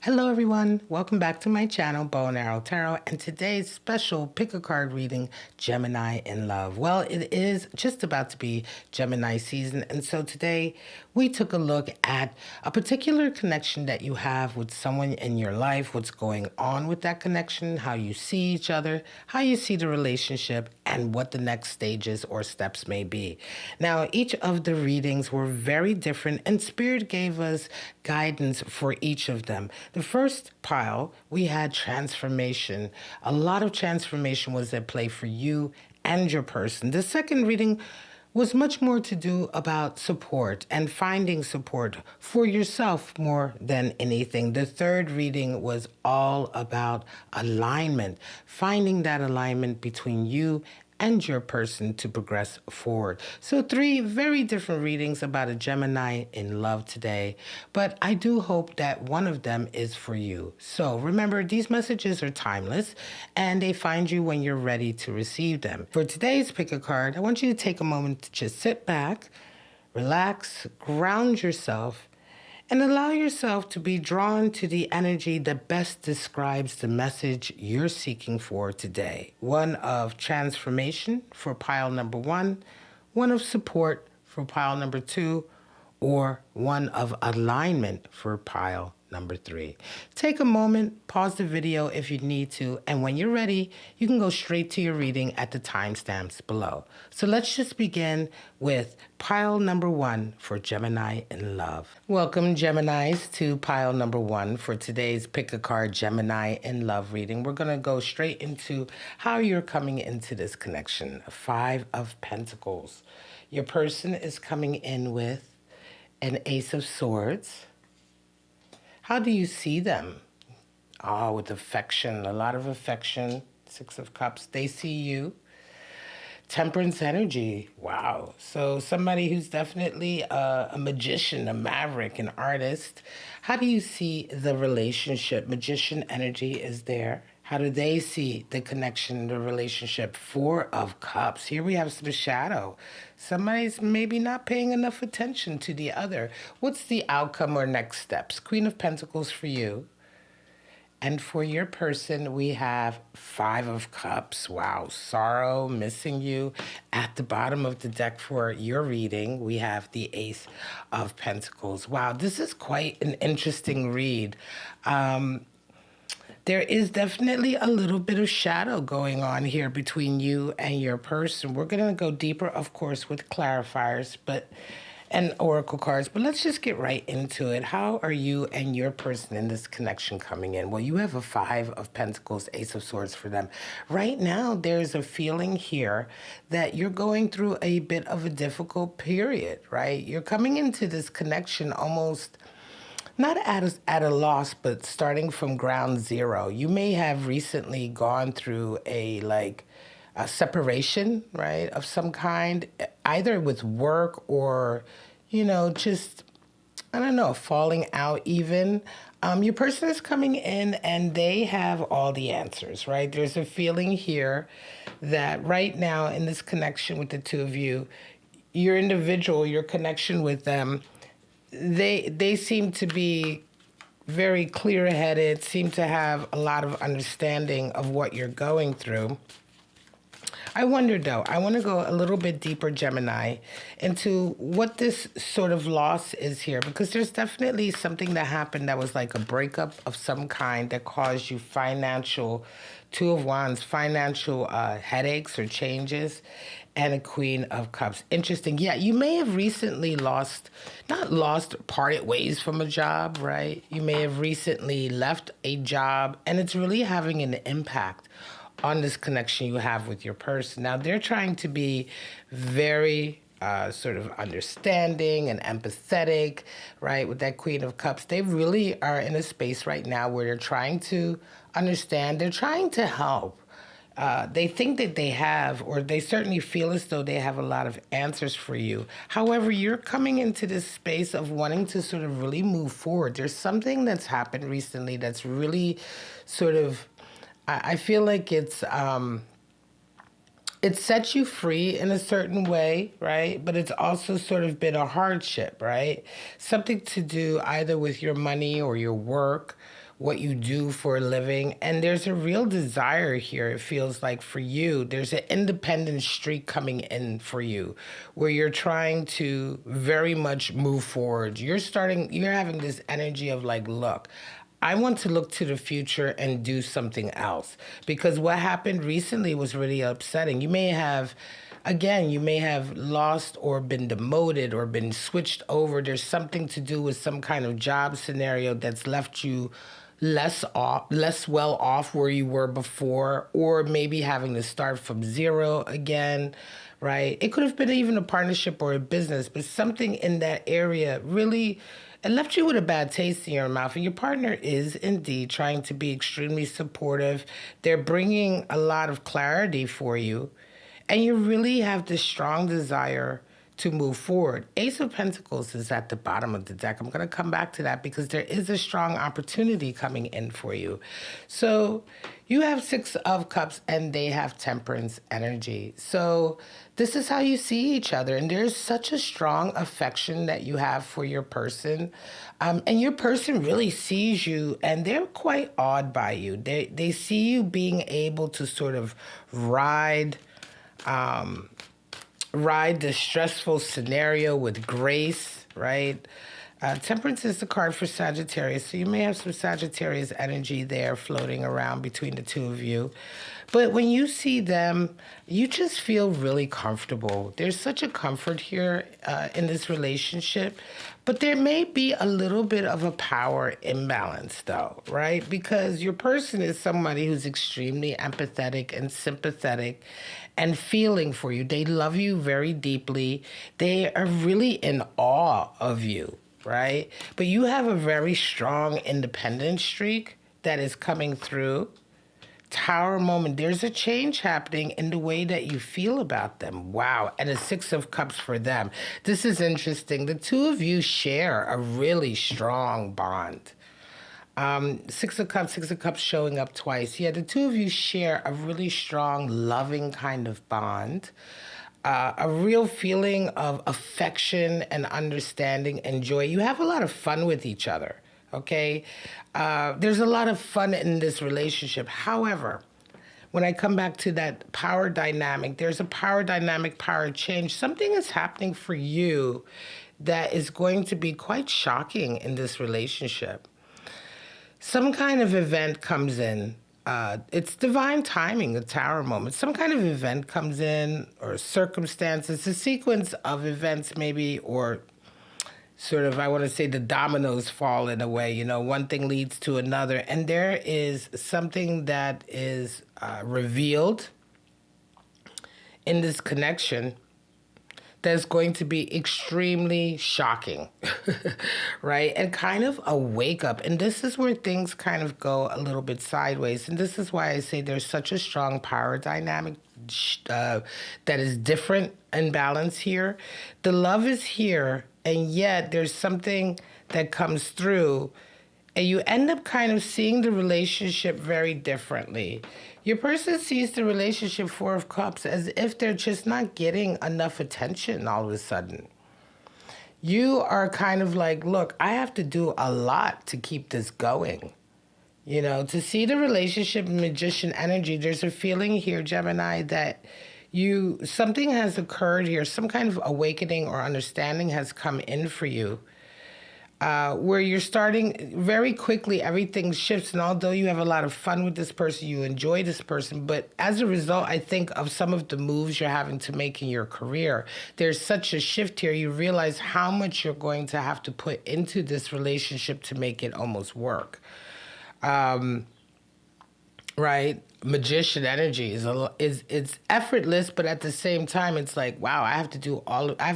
Hello everyone, welcome back to my channel, Bow and Arrow Tarot, and today's special pick a card reading, Gemini in Love. Well, it is just about to be Gemini season, and so today we took a look at a particular connection that you have with someone in your life, what's going on with that connection, how you see each other, how you see the relationship, and what the next stages or steps may be. Now, each of the readings were very different, and Spirit gave us guidance for each of them. The first pile, we had transformation. A lot of transformation was at play for you and your person. The second reading was much more to do about support and finding support for yourself more than anything. The third reading was all about alignment, finding that alignment between you and your person to progress forward. So 3 very different readings about a Gemini in love today, but I do hope that one of them is for you. So remember, these messages are timeless and they find you when you're ready to receive them. For today's pick a card, I want you to take a moment to just sit back, relax, ground yourself, and allow yourself to be drawn to the energy that best describes the message you're seeking for today. One of transformation for pile number 1, one of support for pile number 2, or one of alignment for pile number 3. Take a moment, pause the video if you need to, and when you're ready, you can go straight to your reading at the timestamps below. So let's just begin with pile number 1 for Gemini in Love. Welcome, Geminis, to pile number 1 for today's Pick a Card Gemini in Love reading. We're going to go straight into how you're coming into this connection. 5 of Pentacles. Your person is coming in with an Ace of Swords. How do you see them? Oh, with affection, a lot of affection. 6 of Cups, they see you. Temperance energy, wow. So somebody who's definitely a magician, a maverick, an artist. How do you see the relationship? Magician energy is there. How do they see the connection, the relationship? 4 of Cups. Here we have some shadow. Somebody's maybe not paying enough attention to the other. What's the outcome or next steps? Queen of Pentacles for you. And for your person, we have 5 of Cups. Wow, sorrow, missing you. At the bottom of the deck for your reading, we have the Ace of Pentacles. Wow, this is quite an interesting read. There is definitely a little bit of shadow going on here between you and your person. We're going to go deeper, of course, with clarifiers and oracle cards, but let's just get right into it. How are you and your person in this connection coming in? Well, you have a 5 of Pentacles, Ace of Swords for them. Right now, there's a feeling here that you're going through a bit of a difficult period, right? You're coming into this connection almost not at a loss, but starting from ground zero. You may have recently gone through a separation, right, of some kind, either with work or, just, I don't know, falling out even. Your person is coming in and they have all the answers, right? There's a feeling here that right now in this connection with the two of you, your individual, your connection with them, they seem to be very clear-headed, seem to have a lot of understanding of what you're going through. I wonder, though, I want to go a little bit deeper, Gemini, into what this sort of loss is here, because there's definitely something that happened that was like a breakup of some kind that caused you financial, 2 of Wands, financial headaches or changes, and a Queen of Cups. Interesting. Yeah, you may have recently parted ways from a job, right? You may have recently left a job, and it's really having an impact on this connection you have with your person. Now, they're trying to be very sort of understanding and empathetic, right? With that Queen of Cups, they really are in a space right now where they're trying to understand, they're trying to help. They think that they have, or they certainly feel as though they have a lot of answers for you. However, you're coming into this space of wanting to sort of really move forward. There's something that's happened recently that's really sort of, I feel like it sets you free in a certain way, right? But it's also sort of been a hardship, right? Something to do either with your money or your work what you do for a living. And there's a real desire here, it feels like, for you. There's an independent streak coming in for you where you're trying to very much move forward. You're having this energy of like, look, I want to look to the future and do something else. Because what happened recently was really upsetting. You may have lost or been demoted or been switched over. There's something to do with some kind of job scenario that's left you less well off where you were before, or maybe having to start from zero again, right? It could have been even a partnership or a business, but something in that area really, it left you with a bad taste in your mouth. And your partner is indeed trying to be extremely supportive. They're bringing a lot of clarity for you. And you really have this strong desire to move forward. Ace of Pentacles is at the bottom of the deck. I'm going to come back to that because there is a strong opportunity coming in for you. So you have Six of Cups and they have Temperance energy. So this is how you see each other. And there's such a strong affection that you have for your person. And your person really sees you and they're quite awed by you. They see you being able to sort of ride this stressful scenario with grace, right? Temperance is the card for Sagittarius, so you may have some Sagittarius energy there floating around between the two of you. But when you see them, you just feel really comfortable. There's such a comfort here in this relationship, but there may be a little bit of a power imbalance though, right? Because your person is somebody who's extremely empathetic and sympathetic and feeling for you. They love you very deeply. They are really in awe of you, right? But you have a very strong independent streak that is coming through. Tower moment. There's a change happening in the way that you feel about them. Wow. And a Six of Cups for them. This is interesting. The two of you share a really strong bond. Six of Cups showing up twice. Yeah, the two of you share a really strong, loving kind of bond. A real feeling of affection and understanding and joy. You have a lot of fun with each other, okay? There's a lot of fun in this relationship. However, when I come back to that power dynamic, there's a power dynamic, power change. Something is happening for you that is going to be quite shocking in this relationship. Some kind of event comes in. It's divine timing, the tower moment. Some kind of event comes in or circumstances, a sequence of events maybe, or sort of, I want to say the dominoes fall in a way, you know, one thing leads to another. And there is something that is revealed in this connection that's going to be extremely shocking, right? And kind of a wake up. And this is where things kind of go a little bit sideways. And this is why I say there's such a strong power dynamic that is different and balanced here. The love is here, and yet there's something that comes through, and you end up kind of seeing the relationship very differently. Your person sees the relationship, Four of Cups, as if they're just not getting enough attention all of a sudden. You are kind of like, look, I have to do a lot to keep this going. You know, to see the relationship Magician energy, there's a feeling here, Gemini, that something has occurred here, some kind of awakening or understanding has come in for you. Where you're starting very quickly, everything shifts. And although you have a lot of fun with this person, you enjoy this person, but as a result, I think of some of the moves you're having to make in your career, there's such a shift here. You realize how much you're going to have to put into this relationship to make it almost work. Right? Magician energy is effortless, but at the same time, it's like, wow, I have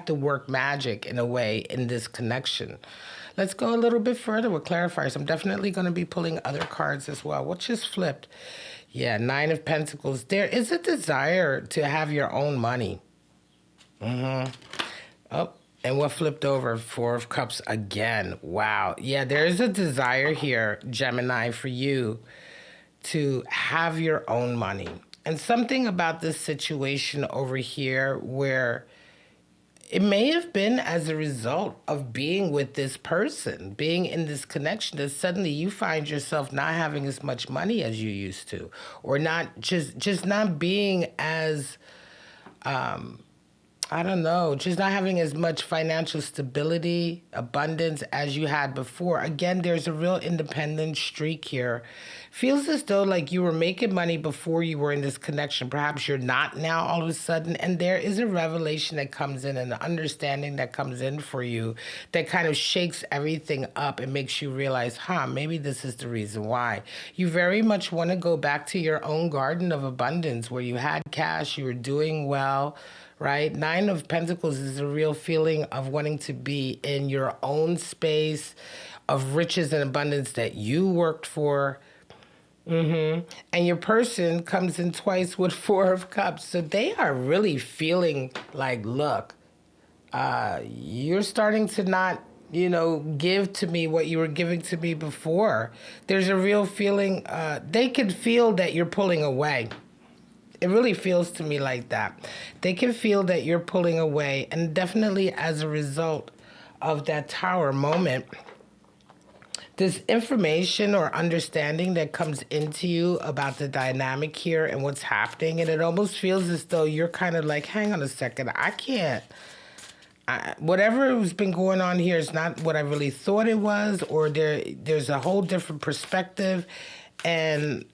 to work magic in a way in this connection. Let's go a little bit further with clarifiers. I'm definitely going to be pulling other cards as well. What just flipped? Yeah, Nine of Pentacles. There is a desire to have your own money. Oh, and what flipped over? Four of Cups again. Wow. Yeah, there is a desire here, Gemini, for you to have your own money. And something about this situation over here where it may have been as a result of being with this person, being in this connection, that suddenly you find yourself not having as much money as you used to, or not just not being as I don't know, just not having as much financial stability, abundance as you had before. Again, there's a real independent streak here. Feels as though like you were making money before you were in this connection. Perhaps you're not now all of a sudden. And there is a revelation that comes in, and an understanding that comes in for you that kind of shakes everything up and makes you realize, maybe this is the reason why. You very much want to go back to your own garden of abundance where you had cash, you were doing well, right? Nine of Pentacles is a real feeling of wanting to be in your own space of riches and abundance that you worked for. And your person comes in twice with Four of Cups. So they are really feeling like, look, you're starting to not, give to me what you were giving to me before. There's a real feeling, they can feel that you're pulling away. It really feels to me like that. They can feel that you're pulling away, and definitely as a result of that Tower moment, this information or understanding that comes into you about the dynamic here and what's happening, and it almost feels as though you're kind of like, hang on a second, I can't. Whatever has been going on here is not what I really thought it was, or there's a whole different perspective, and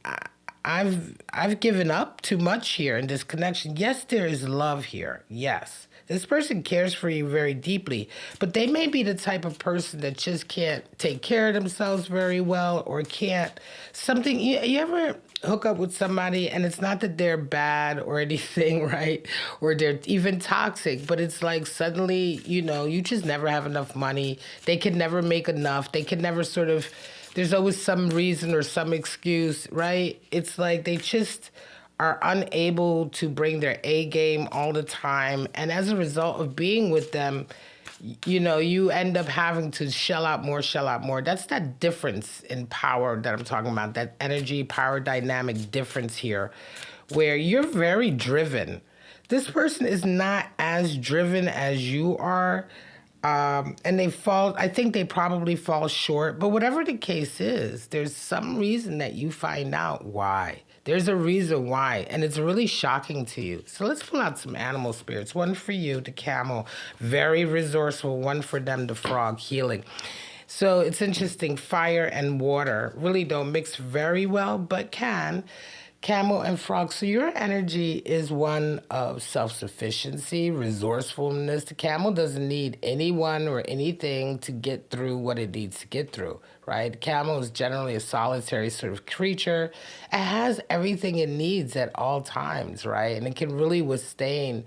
I've given up too much here in this connection. Yes, there is love here. Yes. This person cares for you very deeply, but they may be the type of person that just can't take care of themselves very well, or can't something. You ever hook up with somebody and it's not that they're bad or anything, right? Or they're even toxic, but it's like suddenly, you just never have enough money. They can never make enough. They can never there's always some reason or some excuse, right? It's like they just are unable to bring their A game all the time. And as a result of being with them, you end up having to shell out more. That's that difference in power that I'm talking about, that energy, power dynamic difference here, where you're very driven. This person is not as driven as you are. And I think they probably fall short. But whatever the case is, there's some reason that you find out why. There's a reason why, and it's really shocking to you. So let's pull out some animal spirits. One for you, the camel, very resourceful. One for them, the frog, healing. So it's interesting, fire and water really don't mix very well, but can. Camel and frog. So your energy is one of self-sufficiency, resourcefulness. The camel doesn't need anyone or anything to get through what it needs to get through, right? The camel is generally a solitary sort of creature. It has everything it needs at all times, right? And it can really withstand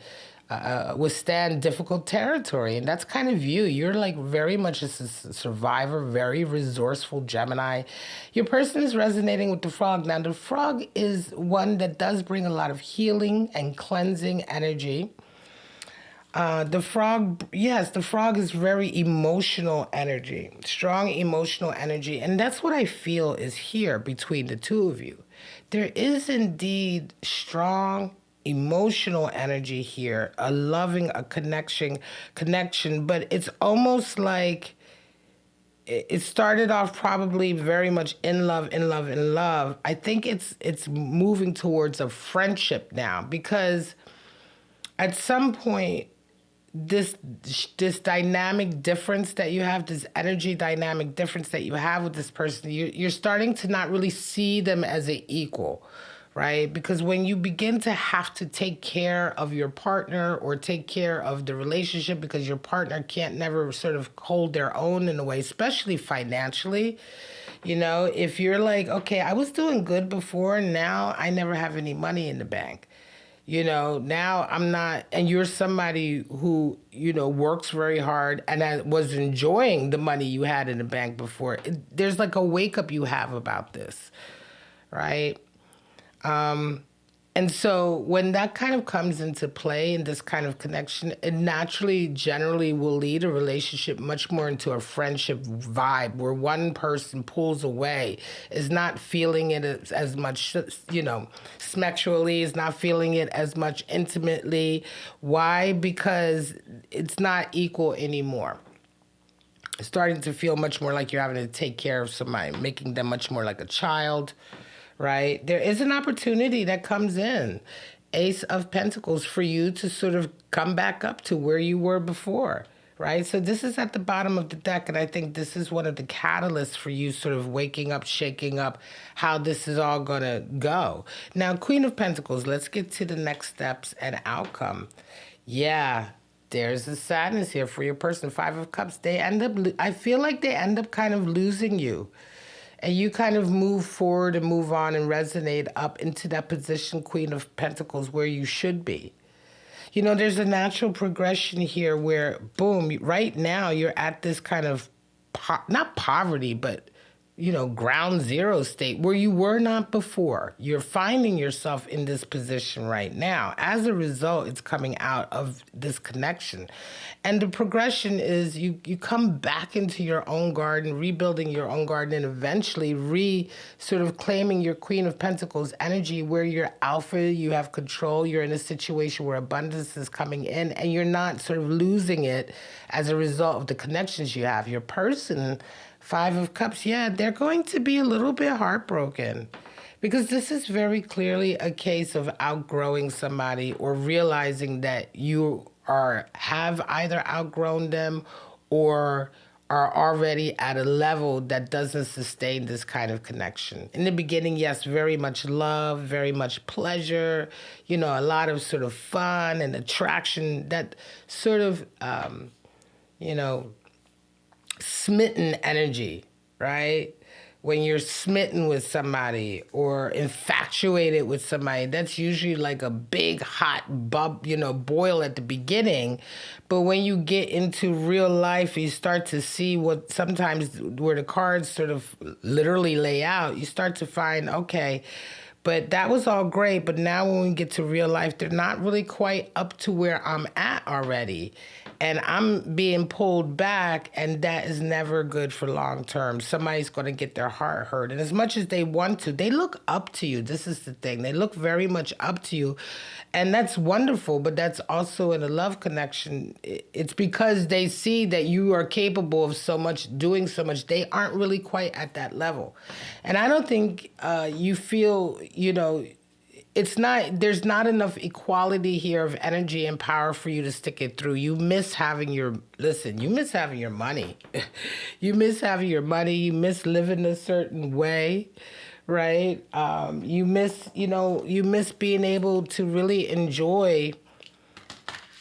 difficult territory. And that's kind of you. You're like very much a survivor, very resourceful Gemini. Your person is resonating with the frog. Now, the frog is one that does bring a lot of healing and cleansing energy. The frog is very emotional energy, strong emotional energy. And that's what I feel is here between the two of you. There is indeed strong emotional energy here, a loving, a connection, but it's almost like it started off probably very much in love. I think it's moving towards a friendship now, because at some point this dynamic difference that you have, this energy dynamic difference that you have with this person, you're starting to not really see them as an equal, right? Because when you begin to have to take care of your partner or take care of the relationship because your partner can't never sort of hold their own in a way, especially financially, if you're like, okay, I was doing good before, now I never have any money in the bank. Now I'm not, and you're somebody who, works very hard and was enjoying the money you had in the bank before. There's like a wake up you have about this, right? And And so when that kind of comes into play in this kind of connection, it naturally, generally will lead a relationship much more into a friendship vibe where one person pulls away, is not feeling it as much, sexually, is not feeling it as much intimately. Why? Because it's not equal anymore. It's starting to feel much more like you're having to take care of somebody, making them much more like a child, right? There is an opportunity that comes in, Ace of Pentacles, for you to sort of come back up to where you were before, right? So this is at the bottom of the deck, and I think this is one of the catalysts for you sort of waking up, shaking up how this is all going to go. Now, Queen of Pentacles, let's get to the next steps and outcome. Yeah, there's a sadness here for your person. Five of Cups, I feel like they end up kind of losing you. And you kind of move forward and move on and resonate up into that position, Queen of Pentacles, where you should be. There's a natural progression here where, boom, right now you're at this kind of, not poverty, but ground zero state where you were not before. You're finding yourself in this position right now. As a result, it's coming out of this connection. And the progression is you come back into your own garden, rebuilding your own garden, and eventually sort of claiming your Queen of Pentacles energy where you're alpha, you have control, you're in a situation where abundance is coming in, and you're not sort of losing it as a result of the connections you have. Your person, Five of Cups, yeah, they're going to be a little bit heartbroken because this is very clearly a case of outgrowing somebody or realizing that you have either outgrown them or are already at a level that doesn't sustain this kind of connection. In the beginning, yes, very much love, very much pleasure, a lot of sort of fun and attraction, that sort of, smitten energy, right? When you're smitten with somebody or infatuated with somebody, that's usually like a big hot boil at the beginning. But when you get into real life, you start to see what sometimes where the cards sort of literally lay out, you start to find, okay, but that was all great. But now when we get to real life, they're not really quite up to where I'm at already. And I'm being pulled back, and that is never good for long term. Somebody's going to get their heart hurt. And as much as they want to, they look up to you. This is the thing. They look very much up to you. And that's wonderful, but that's also in a love connection. It's because they see that you are capable of so much, doing so much. They aren't really quite at that level. And I don't think you feel, there's not enough equality here of energy and power for you to stick it through. You miss having your money. You miss having your money. You miss living a certain way, right? You miss being able to really enjoy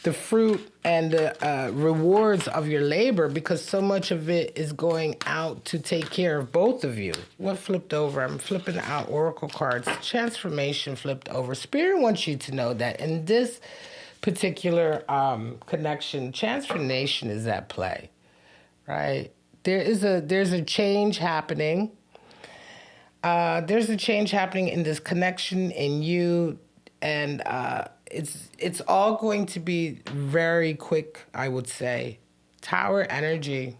the fruit and the rewards of your labor, because so much of it is going out to take care of both of you. What flipped over? I'm flipping out oracle cards. Transformation flipped over. Spirit wants you to know that in this particular connection, transformation is at play, right? There's a change happening. There's a change happening in this connection in you, and it's all going to be very quick, I would say. Tower energy.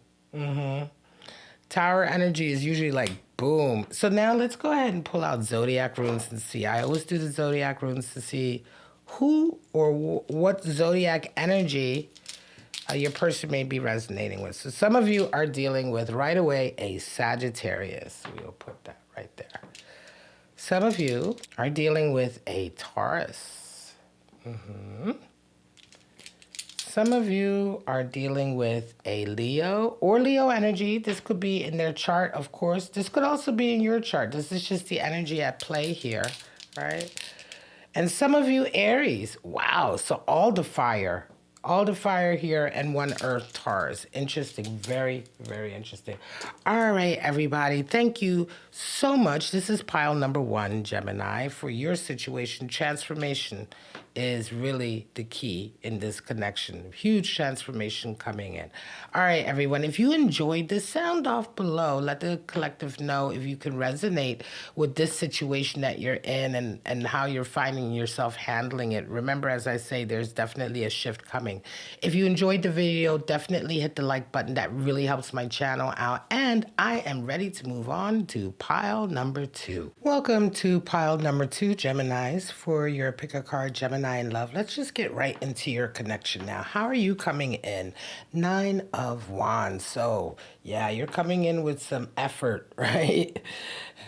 Tower energy is usually like boom. So now let's go ahead and pull out zodiac runes and see. I always do the zodiac runes to see who or what zodiac energy your person may be resonating with. So some of you are dealing with right away a Sagittarius. We'll put that right there. Some of you are dealing with a Taurus. Some of you are dealing with a Leo or Leo energy. This could be in their chart, of course. This could also be in your chart. This is just the energy at play here, right? And some of you Aries. Wow, so all the fire here and one Earth Taurus. Interesting, very, very interesting. All right, everybody, thank you so much. This is pile number 1, Gemini, for your situation. Transformation is really the key in this connection. Huge transformation coming in. All right, everyone, if you enjoyed this, sound off below. Let the collective know if you can resonate with this situation that you're in and how you're finding yourself handling it. Remember, as I say, there's definitely a shift coming. If you enjoyed the video, definitely hit the like button. That really helps my channel out. And I am ready to move on to pile number 2. Welcome to pile number 2, Geminis, for your pick a card, Gemini in love. Let's just get right into your connection now. How are you coming in? 9 of Wands. So, yeah, you're coming in with some effort, right?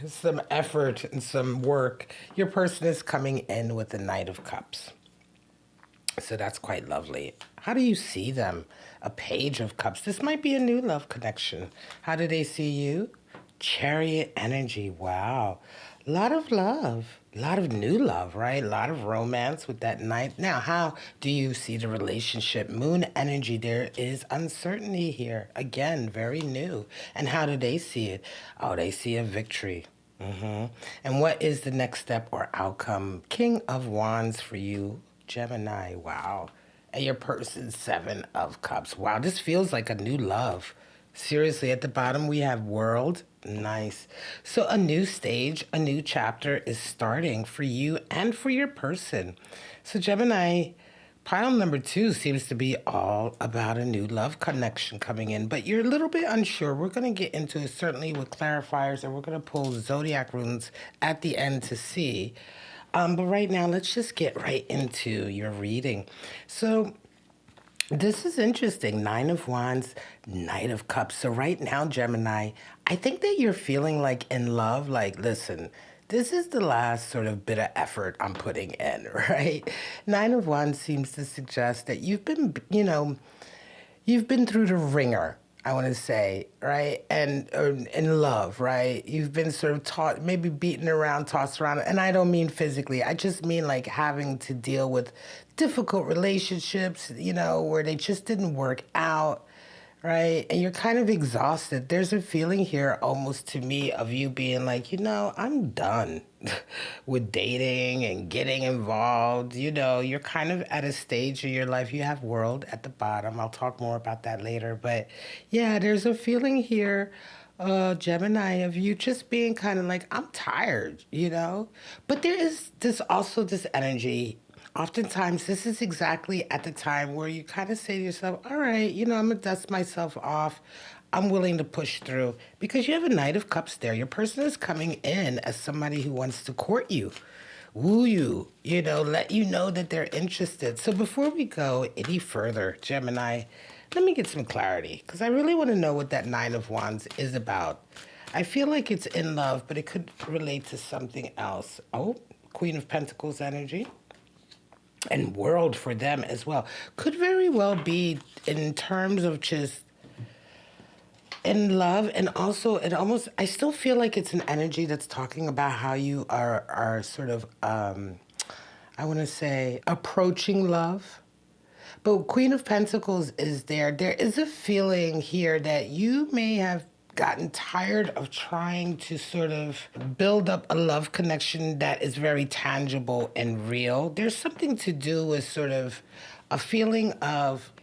Some effort and some work. Your person is coming in with the Knight of Cups. So that's quite lovely. How do you see them? A Page of Cups. This might be a new love connection. How do they see you? Chariot energy. Wow. A lot of love. A lot of new love, right? A lot of romance with that Knight. Now, how do you see the relationship? Moon energy. There is uncertainty here. Again, very new. And how do they see it? Oh, they see a victory. And what is the next step or outcome? King of Wands for you, Gemini. Wow. And your person's 7 of Cups. Wow, this feels like a new love. Seriously, at the bottom we have World. Nice. So a new stage, a new chapter is starting for you and for your person. So Gemini, pile number 2 seems to be all about a new love connection coming in, but you're a little bit unsure. We're going to get into it certainly with clarifiers, and we're going to pull zodiac runes at the end to see. But right now, let's just get right into your reading. So this is interesting. 9 of Wands, Knight of Cups. So right now, Gemini, I think that you're feeling like in love, like, listen, this is the last sort of bit of effort I'm putting in, right? 9 of Wands seems to suggest that you've been, you've been through the ringer, I want to say, right? And in love, right? You've been sort of taught, maybe beaten around, tossed around. And I don't mean physically. I just mean like having to deal with difficult relationships, where they just didn't work out, right? And you're kind of exhausted. There's a feeling here almost to me of you being like, I'm done with dating and getting involved. You're kind of at a stage of your life. You have World at the bottom. I'll talk more about that later. But yeah, there's a feeling here, Gemini, of you just being kind of like, I'm tired, But there is this energy. Oftentimes, this is exactly at the time where you kind of say to yourself, all right, I'm going to dust myself off. I'm willing to push through. Because you have a Knight of Cups there. Your person is coming in as somebody who wants to court you, woo you, let you know that they're interested. So before we go any further, Gemini, let me get some clarity. Because I really want to know what that 9 of Wands is about. I feel like it's in love, but it could relate to something else. Oh, Queen of Pentacles energy. And World for them as well. Could very well be in terms of just in love, and also I still feel like it's an energy that's talking about how you are sort of, I want to say, approaching love. But Queen of Pentacles is there. There is a feeling here that you may have gotten tired of trying to sort of build up a love connection that is very tangible and real. There's something to do with sort of a feeling of,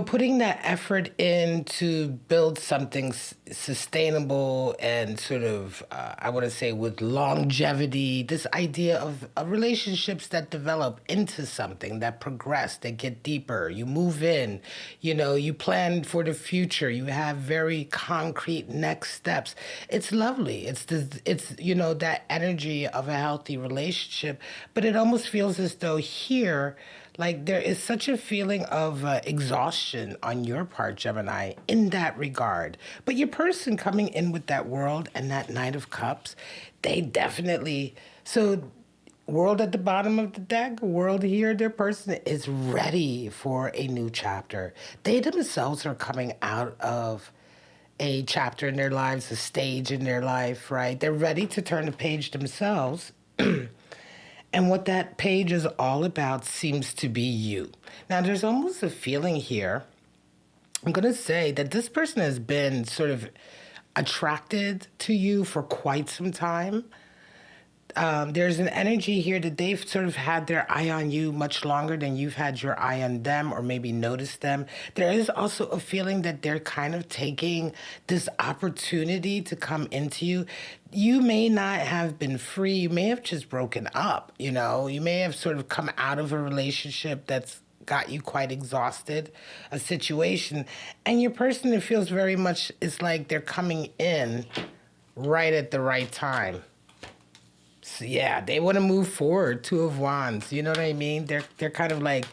putting that effort in to build something sustainable and sort of, I want to say, with longevity, this idea of relationships that develop into something, that progress, that get deeper. You move in, you plan for the future. You have very concrete next steps. It's lovely. It's that energy of a healthy relationship, but it almost feels as though here, like there is such a feeling of exhaustion on your part, Gemini, in that regard. But your person coming in with that World and that Knight of Cups, they definitely, so World at the bottom of the deck, World here, their person is ready for a new chapter. They themselves are coming out of a chapter in their lives, a stage in their life, right? They're ready to turn the page themselves. And what that page is all about seems to be you. Now, there's almost a feeling here, I'm going to say that this person has been sort of attracted to you for quite some time. There's an energy here that they've sort of had their eye on you much longer than you've had your eye on them, or maybe noticed them. There is also a feeling that they're kind of taking this opportunity to come into you. You may not have been free. You may have just broken up, you know. You may have sort of come out of a relationship that's got you quite exhausted, a situation. And your person, it feels very much, it's like they're coming in right at the right time. So yeah, they want to move forward. Two of Wands. You know what I mean? They're kind of like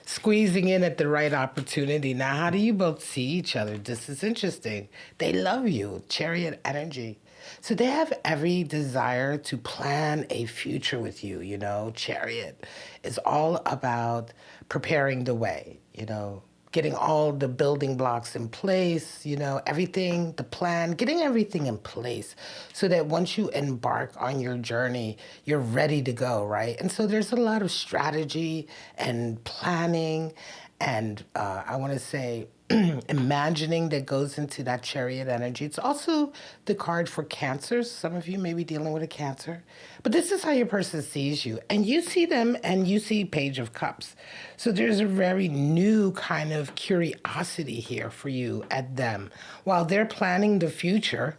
squeezing in at the right opportunity. Now, how do you both see each other? This is interesting. They love you. Chariot energy. So they have every desire to plan a future with you, you know. Chariot is all about preparing the way, you know, getting all the building blocks in place, you know, everything, the plan, getting everything in place so that once you embark on your journey, you're ready to go, right? And so there's a lot of strategy and planning and I want to say imagining that goes into that chariot energy. It's also the card for cancers. Some of you may be dealing with a cancer, but this is how your person sees you. And you see them and you see Page of Cups. So there's a very new kind of curiosity here for you at them. While they're planning the future,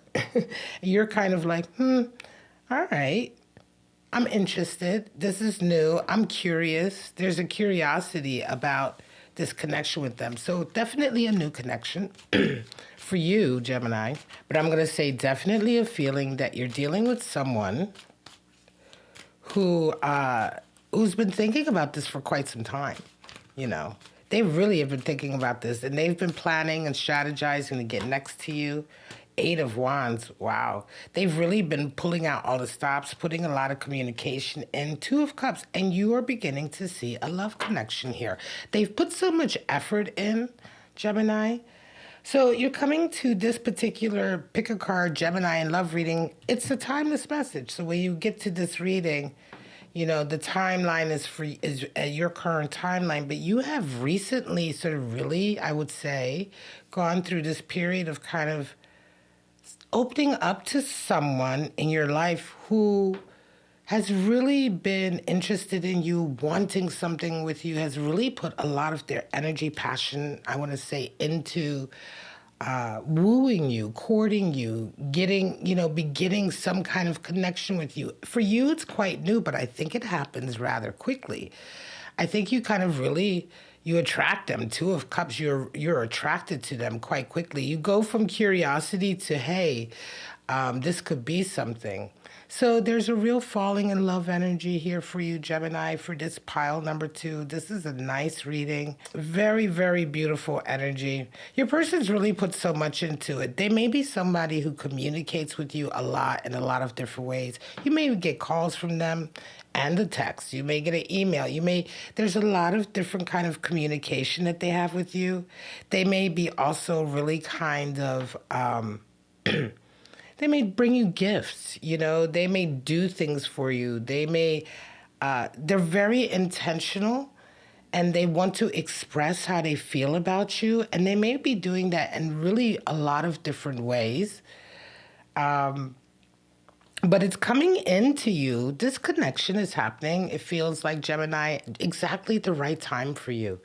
you're kind of like, all right. I'm interested. This is new. I'm curious. There's a curiosity about this connection with them. So definitely a new connection for you, Gemini. But I'm going to say definitely a feeling that you're dealing with someone who's been thinking about this for quite some time. You know, they really have been thinking about this, and they've been planning and strategizing to get next to you. Eight of Wands, wow. They've really been pulling out all the stops, putting a lot of communication in. Two of Cups, and you are beginning to see a love connection here. They've put so much effort in, Gemini. So you're coming to this particular pick a card, Gemini, and love reading. It's a timeless message. So when you get to this reading, you know, the timeline is at your current timeline, but you have recently sort of really, I would say, gone through this period of kind of opening up to someone in your life who has really been interested in you, wanting something with you, has really put a lot of their energy, passion, I want to say, into wooing you, courting you, getting, you know, beginning some kind of connection with you. For you, it's quite new, but I think it happens rather quickly. I think you kind of really, you attract them. Two of Cups, you're attracted to them quite quickly. You go from curiosity to, hey, this could be something. So there's a real falling in love energy here for you, Gemini, for this pile number 2. This is a nice reading. Very, very beautiful energy. Your person's really put so much into it. They may be somebody who communicates with you a lot in a lot of different ways. You may get calls from them and a text. You may get an email. There's a lot of different kind of communication that they have with you. They may be also really kind of, they may bring you gifts, you know, they may do things for you. They may, they're very intentional and they want to express how they feel about you. And they may be doing that in really a lot of different ways. But it's coming into you. This connection is happening. It feels like, Gemini, exactly the right time for you.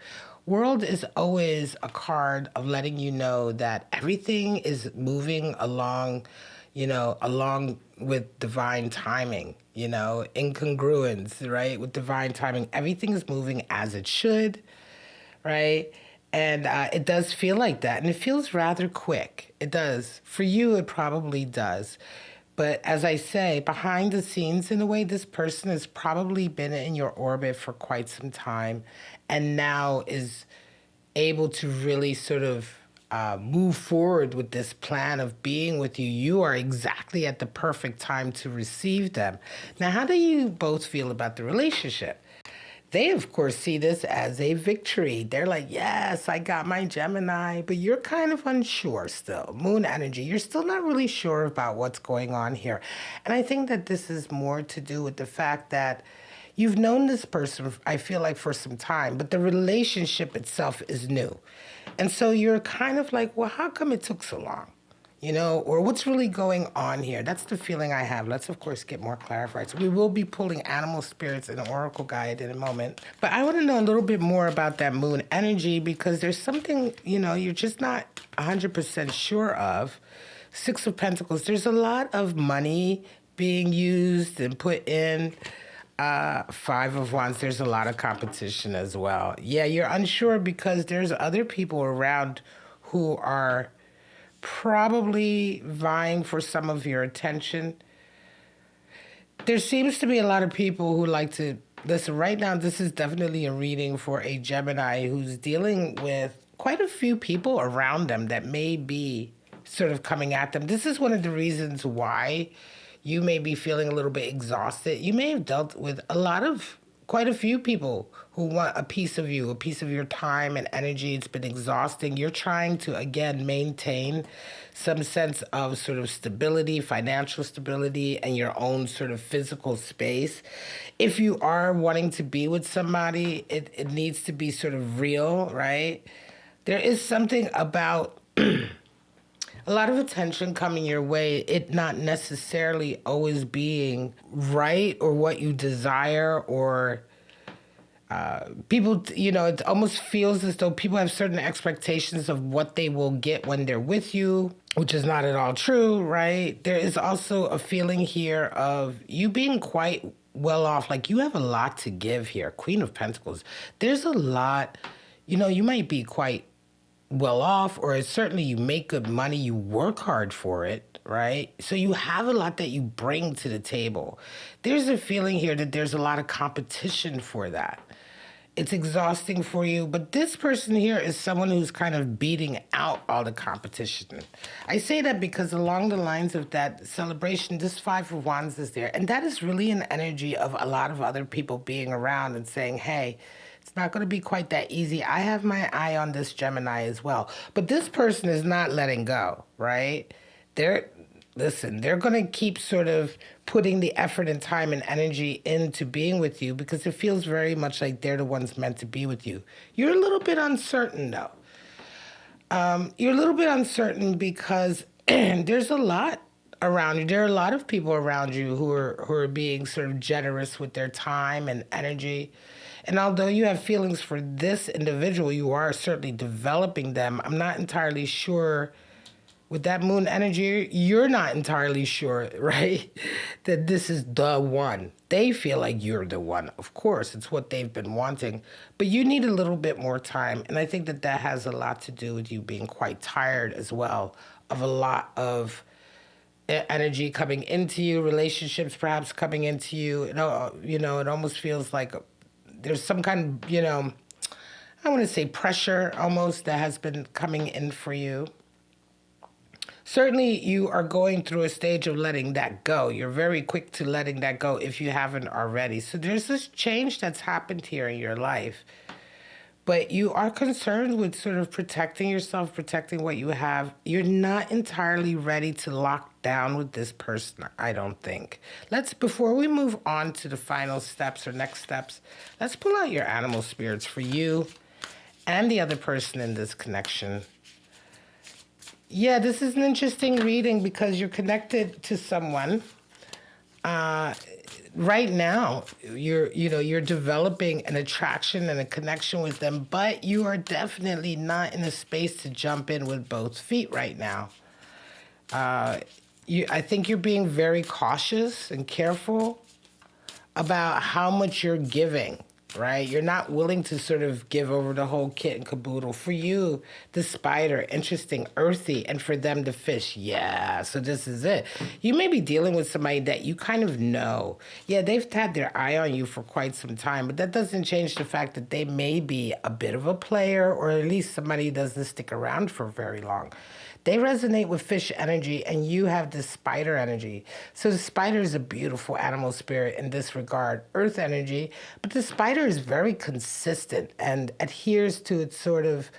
World is always a card of letting you know that everything is moving along, you know, along with divine timing, you know, incongruence, right? With divine timing, everything is moving as it should, right? And it does feel like that. And it feels rather quick. It does. For you, it probably does. But as I say, behind the scenes, in a way, this person has probably been in your orbit for quite some time and now is able to really sort of move forward with this plan of being with you. You are exactly at the perfect time to receive them. Now, how do you both feel about the relationship? They, of course, see this as a victory. They're like, yes, I got my Gemini, but you're kind of unsure still. Moon energy, you're still not really sure about what's going on here. And I think that this is more to do with the fact that you've known this person, I feel like, for some time, but the relationship itself is new. And so you're kind of like, well, how come it took so long? or what's really going on here. That's the feeling I have. Let's, of course, get more clarified. So we will be pulling animal spirits and oracle guide in a moment. But I want to know a little bit more about that moon energy because there's something, you're just not 100% sure of. Six of Pentacles, there's a lot of money being used and put in. Five of Wands, there's a lot of competition as well. Yeah, you're unsure because there's other people around who are probably vying for some of your attention. There seems to be a lot of people who like to listen. Right now, this is definitely a reading for a Gemini who's dealing with quite a few people around them that may be sort of coming at them. This is one of the reasons why you may be feeling a little bit exhausted. You may have dealt with quite a few people who want a piece of you, a piece of your time and energy. It's been exhausting. You're trying to, again, maintain some sense of sort of stability, financial stability, and your own sort of physical space. If you are wanting to be with somebody, it needs to be sort of real, right? There is something about a lot of attention coming your way, it not necessarily always being right or what you desire, or people, it almost feels as though people have certain expectations of what they will get when they're with you, which is not at all true, right? There is also a feeling here of you being quite well off, like you have a lot to give here. Queen of Pentacles. There's a lot, you might be quite well off, or certainly you make good money, you work hard for it, right? So you have a lot that you bring to the table. There's a feeling here that there's a lot of competition for that. It's exhausting for you, but this person here is someone who's kind of beating out all the competition. I say that because along the lines of that celebration, this Five of Wands is there, and that is really an energy of a lot of other people being around and saying, hey, it's not going to be quite that easy. I have my eye on this Gemini as well. But this person is not letting go, right? They're going to keep sort of putting the effort and time and energy into being with you because it feels very much like they're the ones meant to be with you. You're a little bit uncertain, though. You're a little bit uncertain because there's a lot around you. There are a lot of people around you who are being sort of generous with their time and energy. And although you have feelings for this individual, you are certainly developing them. I'm not entirely sure with that moon energy, you're not entirely sure, right, that this is the one. They feel like you're the one. Of course, it's what they've been wanting. But you need a little bit more time. And I think that has a lot to do with you being quite tired as well of a lot of energy coming into you, relationships perhaps coming into you. It almost feels like there's some kind of, I want to say pressure almost that has been coming in for you. Certainly you are going through a stage of letting that go. You're very quick to letting that go if you haven't already. So there's this change that's happened here in your life. But you are concerned with sort of protecting yourself, protecting what you have. You're not entirely ready to lock down with this person, I don't think. Before we move on to the final steps or next steps, let's pull out your animal spirits for you and the other person in this connection. Yeah, this is an interesting reading because you're connected to someone. Right now, you're developing an attraction and a connection with them, but you are definitely not in a space to jump in with both feet right now. I think you're being very cautious and careful about how much you're giving, right? You're not willing to sort of give over the whole kit and caboodle. For you, the spider, interesting, earthy, and for them, the fish. Yeah, so this is it. You may be dealing with somebody that you kind of know. Yeah, they've had their eye on you for quite some time, but that doesn't change the fact that they may be a bit of a player, or at least somebody who doesn't stick around for very long. They resonate with fish energy, and you have this spider energy. So the spider is a beautiful animal spirit in this regard, earth energy, but the spider is very consistent and adheres to its sort of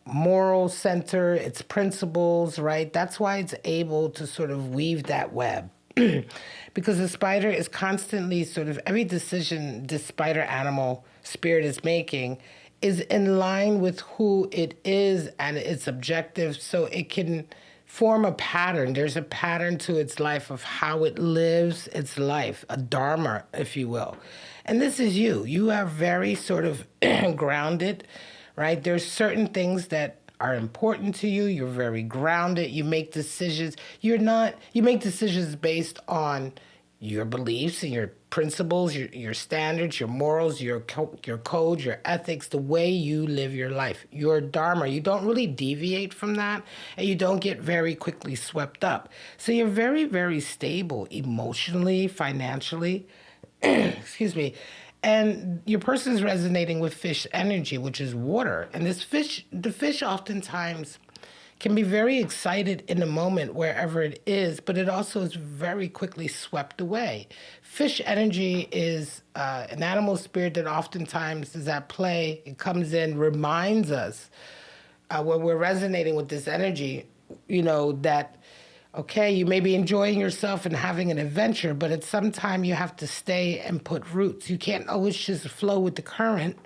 moral center, its principles, right? That's why it's able to sort of weave that web. Because the spider is constantly sort of, every decision this spider animal spirit is making is in line with who it is and its objectives, so it can form a pattern. There's a pattern to its life of how it lives its life, a dharma, if you will. And this is you. You are very sort of grounded, right? There's certain things that are important to you. You're very grounded. You make decisions. You make decisions based on your beliefs and your principles, your standards, your morals, your code, your ethics, the way you live your life, your dharma. You don't really deviate from that, and you don't get very quickly swept up. So you're very, very stable emotionally, financially, excuse me. And your person is resonating with fish energy, which is water. And the fish oftentimes can be very excited in the moment wherever it is, but it also is very quickly swept away. Fish energy is an animal spirit that oftentimes is at play. It comes in, reminds us when we're resonating with this energy, that, okay, you may be enjoying yourself and having an adventure, but at some time you have to stay and put roots. You can't always just flow with the current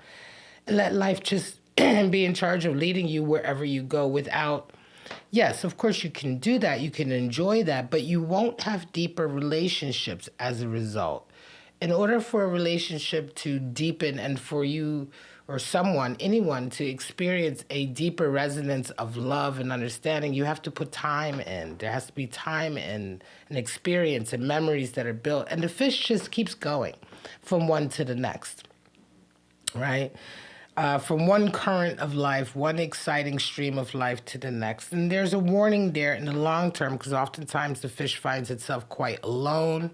and let life just be in charge of leading you wherever you go without. Yes, of course you can do that. You can enjoy that, but you won't have deeper relationships as a result. In order for a relationship to deepen and for you or anyone to experience a deeper resonance of love and understanding, you have to put time in. There has to be time and experience and memories that are built. And the fish just keeps going from one to the next, right? From one current of life, one exciting stream of life to the next. And there's a warning there in the long term, because oftentimes the fish finds itself quite alone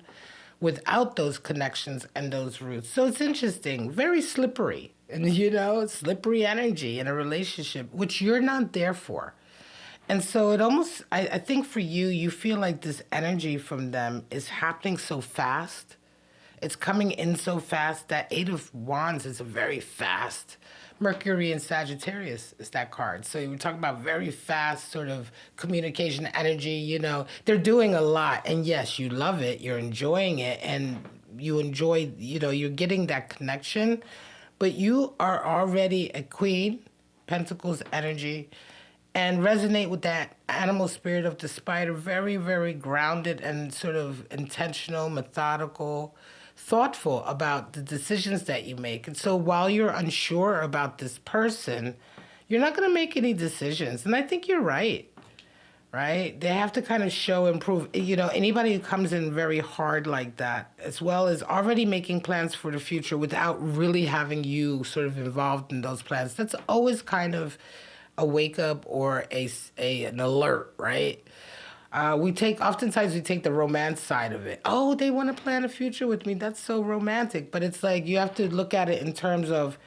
without those connections and those roots. So it's interesting, very slippery, and slippery energy in a relationship, which you're not there for. And so it almost, I think for you, you feel like this energy from them is happening so fast. It's coming in so fast. That Eight of Wands is a very fast. Mercury in Sagittarius is that card. So we're talking about very fast sort of communication energy. They're doing a lot. And yes, you love it. You're enjoying it. And you enjoy, you're getting that connection. But you are already a Queen, Pentacles energy, and resonate with that animal spirit of the spider. Very, very grounded and sort of intentional, methodical, thoughtful about the decisions that you make. And so while you're unsure about this person, you're not going to make any decisions. And I think you're right? They have to kind of show and prove. Anybody who comes in very hard like that, as well as already making plans for the future without really having you sort of involved in those plans, that's always kind of a wake up or an alert, right? Oftentimes we take the romance side of it. Oh, they want to plan a future with me. That's so romantic. But it's like you have to look at it in terms of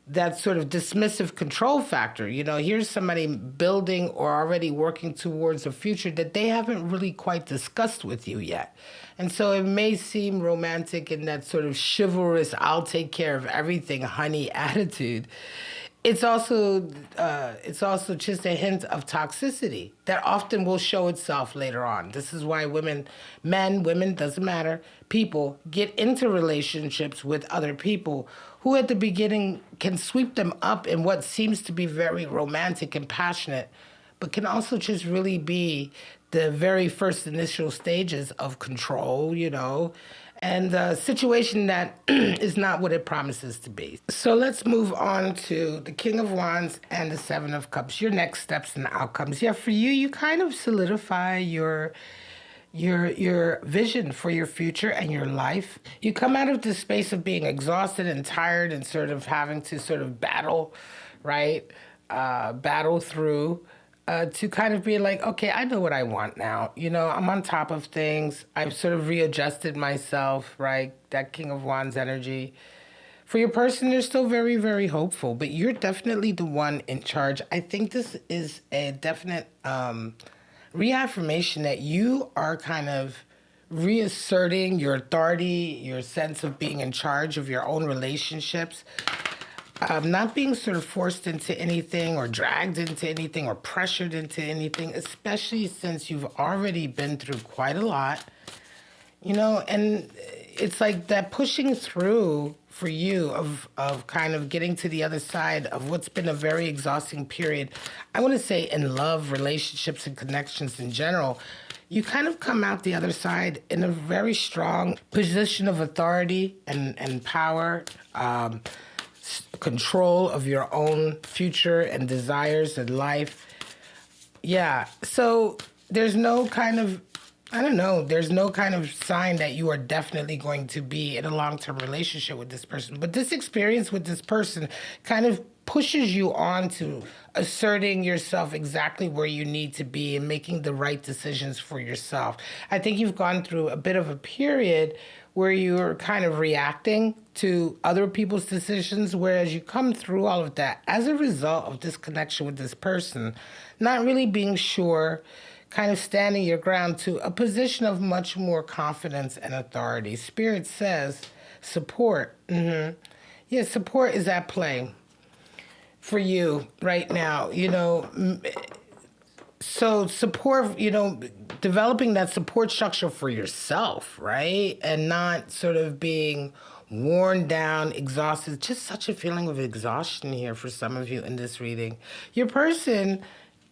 that sort of dismissive control factor. Here's somebody building or already working towards a future that they haven't really quite discussed with you yet. And so it may seem romantic in that sort of chivalrous, I'll take care of everything, honey attitude. It's also just a hint of toxicity that often will show itself later on. This is why women, doesn't matter, people get into relationships with other people who at the beginning can sweep them up in what seems to be very romantic and passionate, but can also just really be the very first initial stages of control, and a situation that is not what it promises to be. So let's move on to the King of Wands and the Seven of Cups, your next steps and outcomes. Yeah, for you, you kind of solidify your vision for your future and your life. You come out of this space of being exhausted and tired and sort of having to sort of battle, right? Battle through. To kind of be like, okay, I know what I want now. I'm on top of things. I've sort of readjusted myself, right? That King of Wands energy. For your person, they're still very, very hopeful, but you're definitely the one in charge. I think this is a definite reaffirmation that you are kind of reasserting your authority, your sense of being in charge of your own relationships. Not being sort of forced into anything or dragged into anything or pressured into anything, especially since you've already been through quite a lot, and it's like that pushing through for you of kind of getting to the other side of what's been a very exhausting period. I want to say in love, relationships, and connections in general. You kind of come out the other side in a very strong position of authority and power, control of your own future and desires and life. Yeah. So there's no kind of, I don't know, there's no kind of sign that you are definitely going to be in a long-term relationship with this person. But this experience with this person kind of pushes you on to asserting yourself exactly where you need to be and making the right decisions for yourself. I think you've gone through a bit of a period where you're kind of reacting to other people's decisions, whereas you come through all of that as a result of this connection with this person, not really being sure, kind of standing your ground to a position of much more confidence and authority. Spirit says support. Yeah, support is at play for you right now. So support, developing that support structure for yourself, right? And not sort of being worn down, exhausted. Just such a feeling of exhaustion here for some of you in this reading. Your person,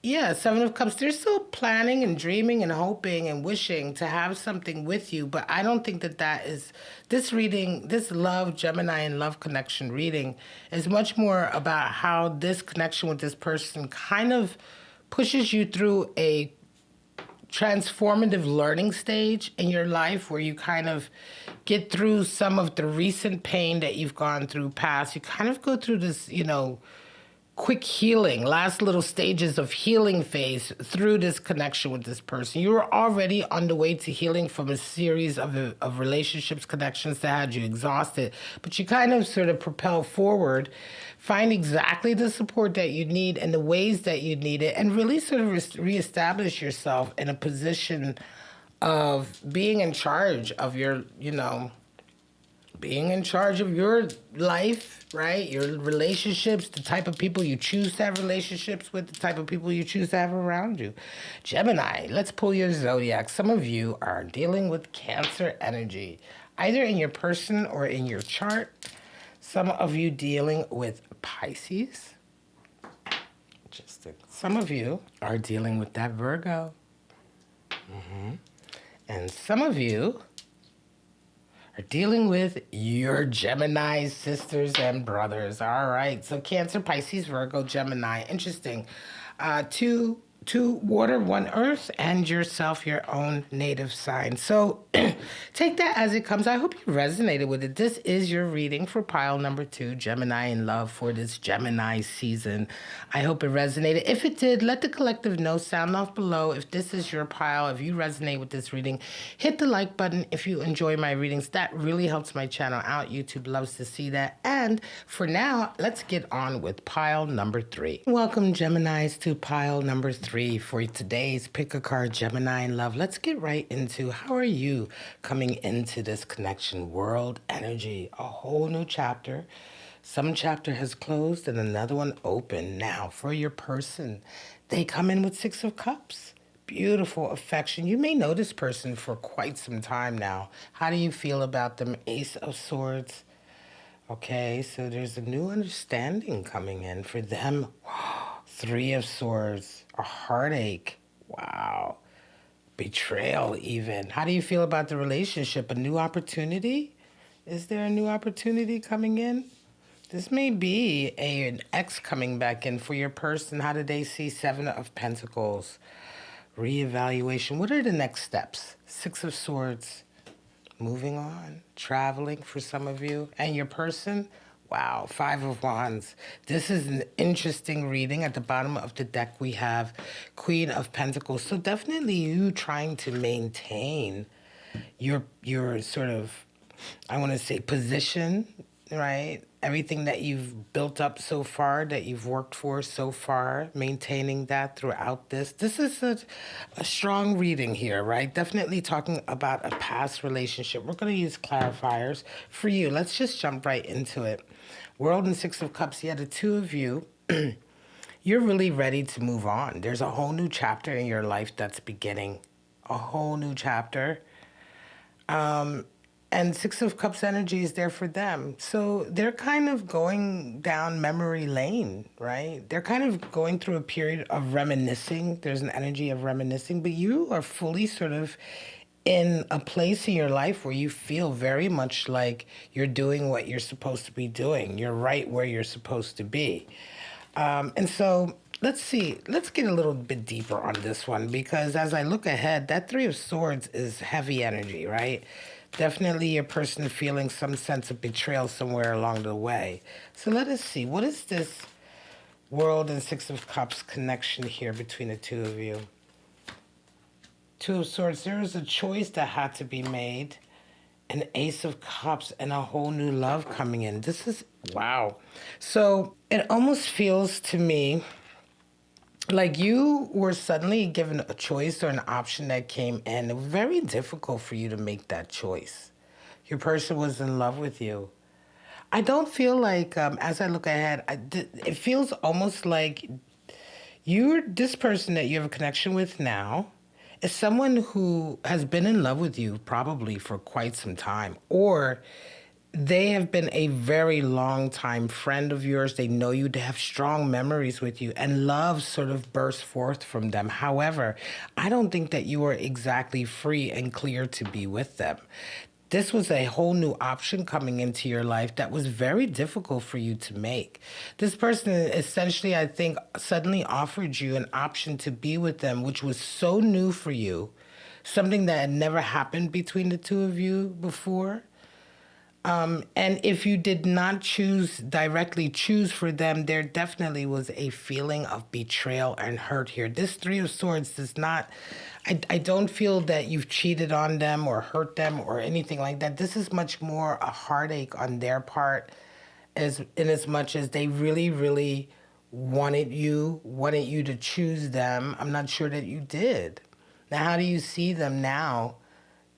yeah, Seven of Cups, they're still planning and dreaming and hoping and wishing to have something with you, but I don't think that is, this reading, this love, Gemini and love connection reading is much more about how this connection with this person kind of pushes you through a transformative learning stage in your life where you kind of get through some of the recent pain that you've gone through past. You kind of go through this, quick healing, last little stages of healing phase through this connection with this person. You were already on the way to healing from a series of relationships, connections that had you exhausted, but you kind of sort of propel forward, find exactly the support that you need and the ways that you need it, and really sort of reestablish yourself in a position of being in charge of your, being in charge of your life, right? Your relationships, the type of people you choose to have relationships with, the type of people you choose to have around you. Gemini, let's pull your zodiac. Some of you are dealing with Cancer energy, either in your person or in your chart. Some of you dealing with Pisces. Some of you are dealing with that Virgo. And some of you are dealing with your Gemini sisters and brothers. All right. So Cancer, Pisces, Virgo, Gemini. Interesting. Two water, one earth, and yourself, your own native sign. So take that as it comes. I hope you resonated with it. This is your reading for pile number 2, Gemini in love for this Gemini season. I hope it resonated. If it did, let the collective know. Sound off below. If this is your pile, if you resonate with this reading, hit the like button if you enjoy my readings. That really helps my channel out. YouTube loves to see that. And for now, let's get on with pile number 3. Welcome, Geminis, to pile number 3 for today's Pick a Card, Gemini in love. Let's get right into how are you coming into this connection. World energy, a whole new chapter. Some chapter has closed and another one open. Now, for your person, they come in with 6 of Cups. Beautiful affection. You may know this person for quite some time now. How do you feel about them? Ace of Swords. Okay, so there's a new understanding coming in for them. 3 of Swords, a heartache. Wow. Betrayal even. How do you feel about the relationship? A new opportunity? Is there a new opportunity coming in? This may be an ex coming back in for your person. How do they see 7 of Pentacles? Reevaluation. What are the next steps? 6 of Swords. Moving on. Traveling for some of you. And your person? Wow, 5 of Wands. This is an interesting reading. At the bottom of the deck, we have Queen of Pentacles. So definitely you trying to maintain your sort of, I want to say, position, right? Everything that you've built up so far, that you've worked for so far, maintaining that throughout this. This is a strong reading here, right? Definitely talking about a past relationship. We're going to use clarifiers for you. Let's just jump right into it. World and 6 of Cups. Yeah, the 2 of you, you're really ready to move on. There's a whole new chapter in your life that's beginning. A whole new chapter. And Six of Cups energy is there for them. So they're kind of going down memory lane, right? They're kind of going through a period of reminiscing. There's an energy of reminiscing, but you are fully sort of in a place in your life where you feel very much like you're doing what you're supposed to be doing. You're right where you're supposed to be. And so let's see, let's get a little bit deeper on this one, because as I look ahead, that Three of Swords is heavy energy, right? Definitely a person feeling some sense of betrayal somewhere along the way. So let us see, what is this World and Six of Cups connection here between the two of you? Two of Swords, there is a choice that had to be made. An Ace of Cups and a whole new love coming in. This is, wow. So it almost feels to me like you were suddenly given a choice or an option that came in. It was very difficult for you to make that choice. Your person was in love with you. I don't feel like, as I look ahead, it feels almost like this person that you have a connection with now is someone who has been in love with you probably for quite some time, or they have been a very long time friend of yours. They know you, they have strong memories with you, and love sort of bursts forth from them. However, I don't think that you are exactly free and clear to be with them. This was a whole new option coming into your life that was very difficult for you to make. This person essentially, I think, suddenly offered you an option to be with them, which was so new for you, something that had never happened between the two of you before. And if you did not directly choose for them, there definitely was a feeling of betrayal and hurt here. This Three of Swords does not, I don't feel that you've cheated on them or hurt them or anything like that. This is much more a heartache on their part, in as much as they really, really wanted you to choose them. I'm not sure that you did. Now, how do you see them now?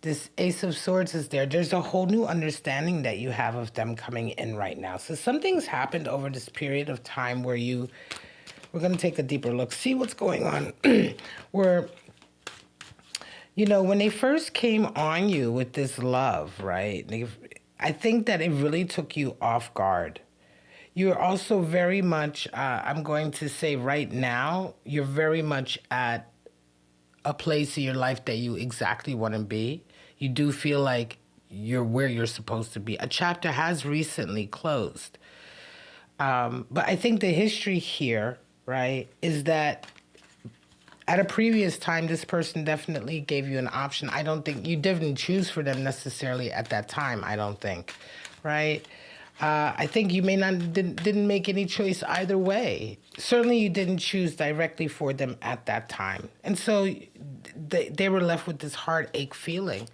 This Ace of Swords is there. There's a whole new understanding that you have of them coming in right now. So something's happened over this period of time where we're going to take a deeper look, see what's going on. Where, when they first came on you with this love, right? I think that it really took you off guard. You're also very much, I'm going to say right now, you're very much at a place in your life that you exactly want to be. You do feel like you're where you're supposed to be. A chapter has recently closed. But I think the history here, right, is that at a previous time, this person definitely gave you an option. I don't think you didn't choose for them necessarily at that time, I don't think, right? I think you didn't make any choice either way. Certainly you didn't choose directly for them at that time. And so they were left with this heartache feeling.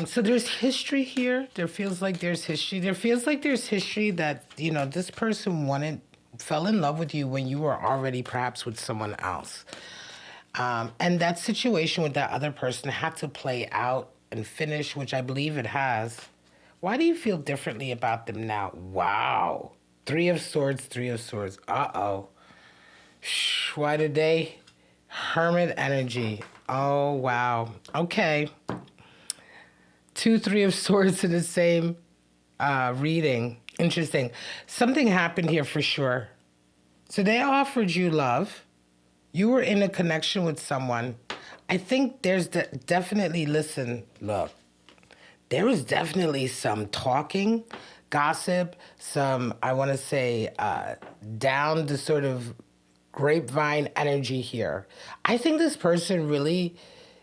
So there's history here. There feels like there's history. There feels like there's history that, this person fell in love with you when you were already perhaps with someone else. And that situation with that other person had to play out and finish, which I believe it has. Why do you feel differently about them now? Wow. Three of Swords, Three of Swords. Uh-oh. Why did they? Hermit energy. Oh, wow. Okay. 2, Three of Swords in the same reading. Interesting. Something happened here for sure. So they offered you love. You were in a connection with someone. I think there's definitely, look. There was definitely some talking, gossip, I want to say, down the sort of grapevine energy here. I think this person really,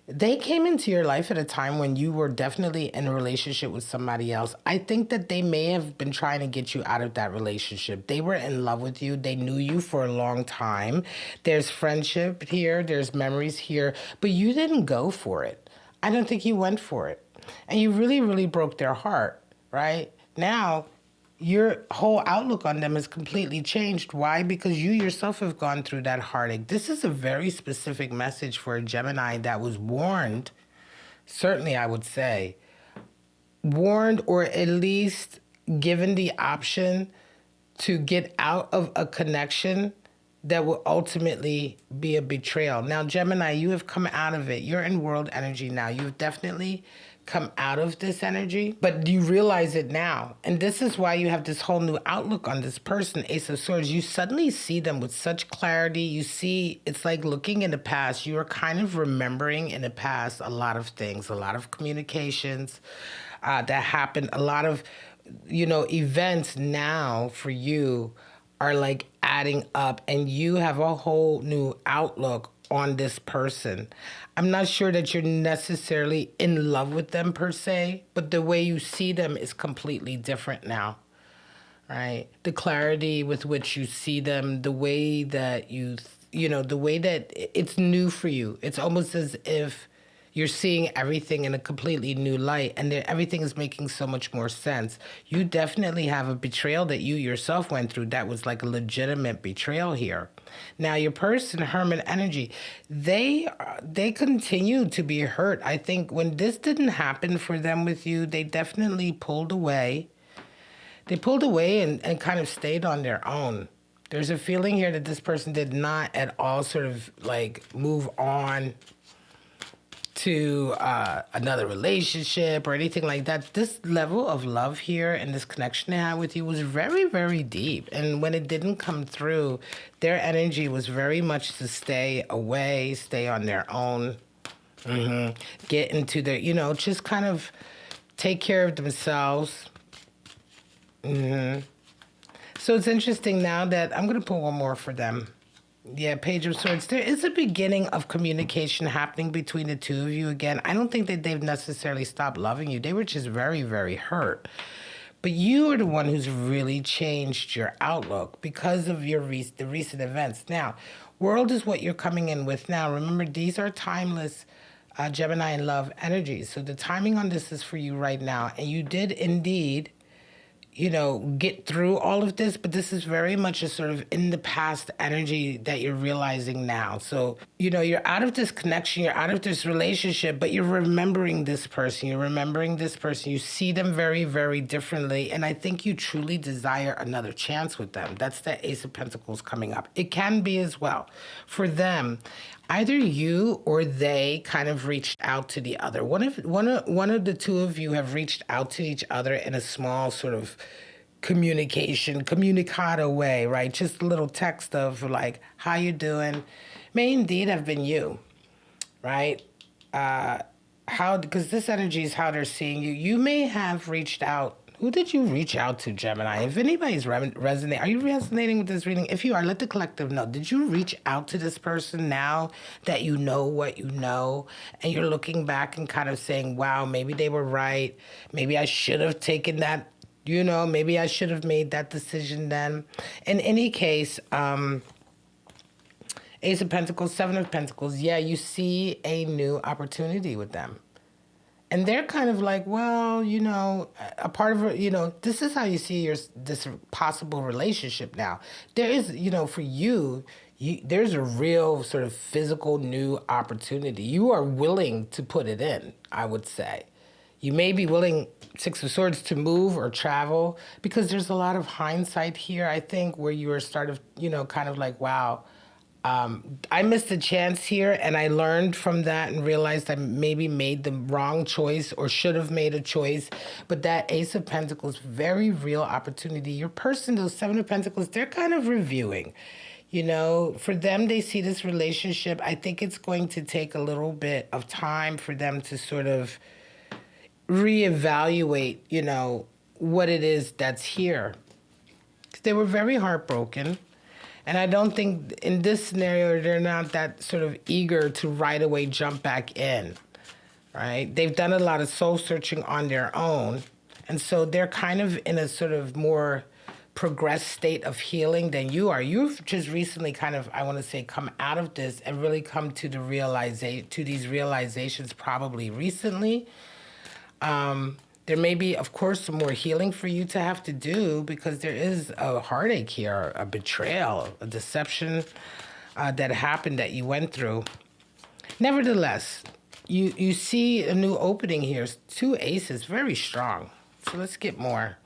they came into your life at a time when you were definitely in a relationship with somebody else. I think that they may have been trying to get you out of that relationship. They were in love with you. They knew you for a long time. There's friendship here. There's memories here. But you didn't go for it. I don't think you went for it. And you really, really broke their heart, right? Now, your whole outlook on them has completely changed. Why? Because you yourself have gone through that heartache. This is a very specific message for a Gemini that was warned, certainly I would say, warned or at least given the option to get out of a connection that will ultimately be a betrayal. Now, Gemini, you have come out of it. You're in world energy now. You've definitely come out of this energy, but you realize it now. And this is why you have this whole new outlook on this person, Ace of Swords. You suddenly see them with such clarity. You see, it's like looking in the past. You are kind of remembering in the past a lot of things, a lot of communications that happened, a lot of, events now for you are like adding up, and you have a whole new outlook on this person. I'm not sure that you're necessarily in love with them per se, but the way you see them is completely different now, right? The clarity with which you see them, the way that the way that it's new for you. It's almost as if you're seeing everything in a completely new light, and everything is making so much more sense. You definitely have a betrayal that you yourself went through that was like a legitimate betrayal here. Now, your person, Hermit energy, they continue to be hurt. I think when this didn't happen for them with you, they definitely pulled away. They pulled away and kind of stayed on their own. There's a feeling here that this person did not at all sort of like move on to another relationship or anything like that. This level of love here and this connection they had with you was very, very deep. And when it didn't come through, their energy was very much to stay away, stay on their own, get into their, just kind of take care of themselves. So it's interesting now that I'm going to pull one more for them. Yeah, Page of Swords. There is a beginning of communication happening between the two of you again. I don't think that they've necessarily stopped loving you. They were just very, very hurt. But you are the one who's really changed your outlook because of the recent events. Now, world is what you're coming in with now. Remember, these are timeless Gemini and love energies. So the timing on this is for you right now. And you did indeed get through all of this, but this is very much a sort of in the past energy that you're realizing now. So, you're out of this connection, you're out of this relationship, but you're remembering this person. You see them very, very differently. And I think you truly desire another chance with them. That's the Ace of Pentacles coming up. It can be as well. For them, either you or they kind of reached out to the other. One of the two of you have reached out to each other in a small sort of communicado way, right? Just a little text of like, how you doing? May indeed have been you, right? Because this energy is how they're seeing you. You may have reached out. Who did you reach out to, Gemini? If anybody's resonating, are you resonating with this reading? If you are, let the collective know. Did you reach out to this person now that you know what you know, and you're looking back and kind of saying, wow, maybe they were right. Maybe I should have taken that, maybe I should have made that decision then. In any case, Ace of Pentacles, Seven of Pentacles, yeah, you see a new opportunity with them. And they're kind of like, well, a part of it, this is how you see this possible relationship now. There is, for you, there's a real sort of physical new opportunity. You are willing to put it in, I would say. You may be willing, Six of Swords, to move or travel, because there's a lot of hindsight here, I think, where you are kind of like, wow, I missed a chance here, and I learned from that and realized I maybe made the wrong choice or should have made a choice. But that Ace of Pentacles, very real opportunity. Your person, those Seven of Pentacles, they're kind of reviewing. For them, they see this relationship. I think it's going to take a little bit of time for them to sort of reevaluate, what it is that's here. 'Cause they were very heartbroken. And I don't think in this scenario, they're not that sort of eager to right away jump back in, right? They've done a lot of soul searching on their own. And so they're kind of in a sort of more progressed state of healing than you are. You've just recently kind of, I want to say, come out of this and really come to these realizations probably recently. There may be, of course, some more healing for you to have to do, because there is a heartache here, a betrayal, a deception that happened that you went through. Nevertheless, you see a new opening here. Two aces, very strong. So let's get more.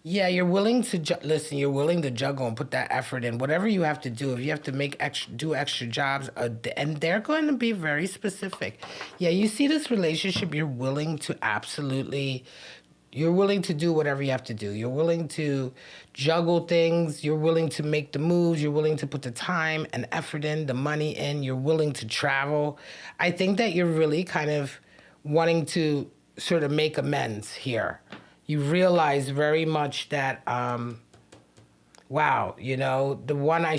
Yeah, you're willing to listen. You're willing to juggle and put that effort in. Whatever you have to do, if you have to do extra jobs, and they're going to be very specific. Yeah, you see this relationship. You're willing to absolutely. You're willing to do whatever you have to do. You're willing to juggle things. You're willing to make the moves. You're willing to put the time and effort in, the money in. You're willing to travel. I think that you're really kind of wanting to sort of make amends here. You realize very much that, wow, the one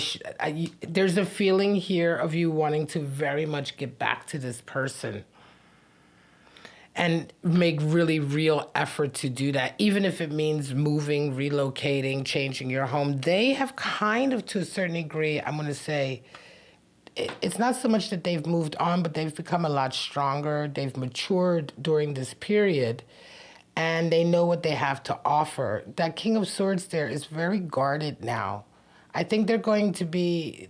there's a feeling here of you wanting to very much get back to this person and make really real effort to do that, even if it means moving, relocating, changing your home. They have kind of, to a certain degree, I'm going to say, it's not so much that they've moved on, but they've become a lot stronger. They've matured during this period, and they know what they have to offer. That King of Swords there is very guarded now. I think they're going to be,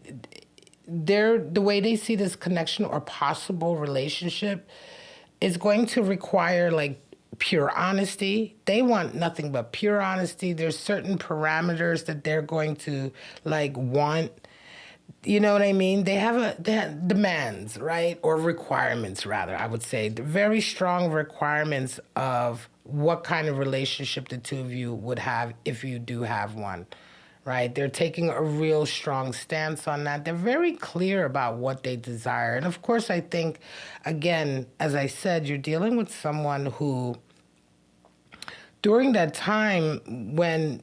the way they see this connection or possible relationship is going to require like pure honesty. They want nothing but pure honesty. There's certain parameters that they're going to like want. You know what I mean? They have demands, right? Or requirements, rather, I would say. The very strong requirements of what kind of relationship the two of you would have if you do have one, right? They're taking a real strong stance on that. They're very clear about what they desire. And of course, I think, again, as I said, you're dealing with someone who, during that time when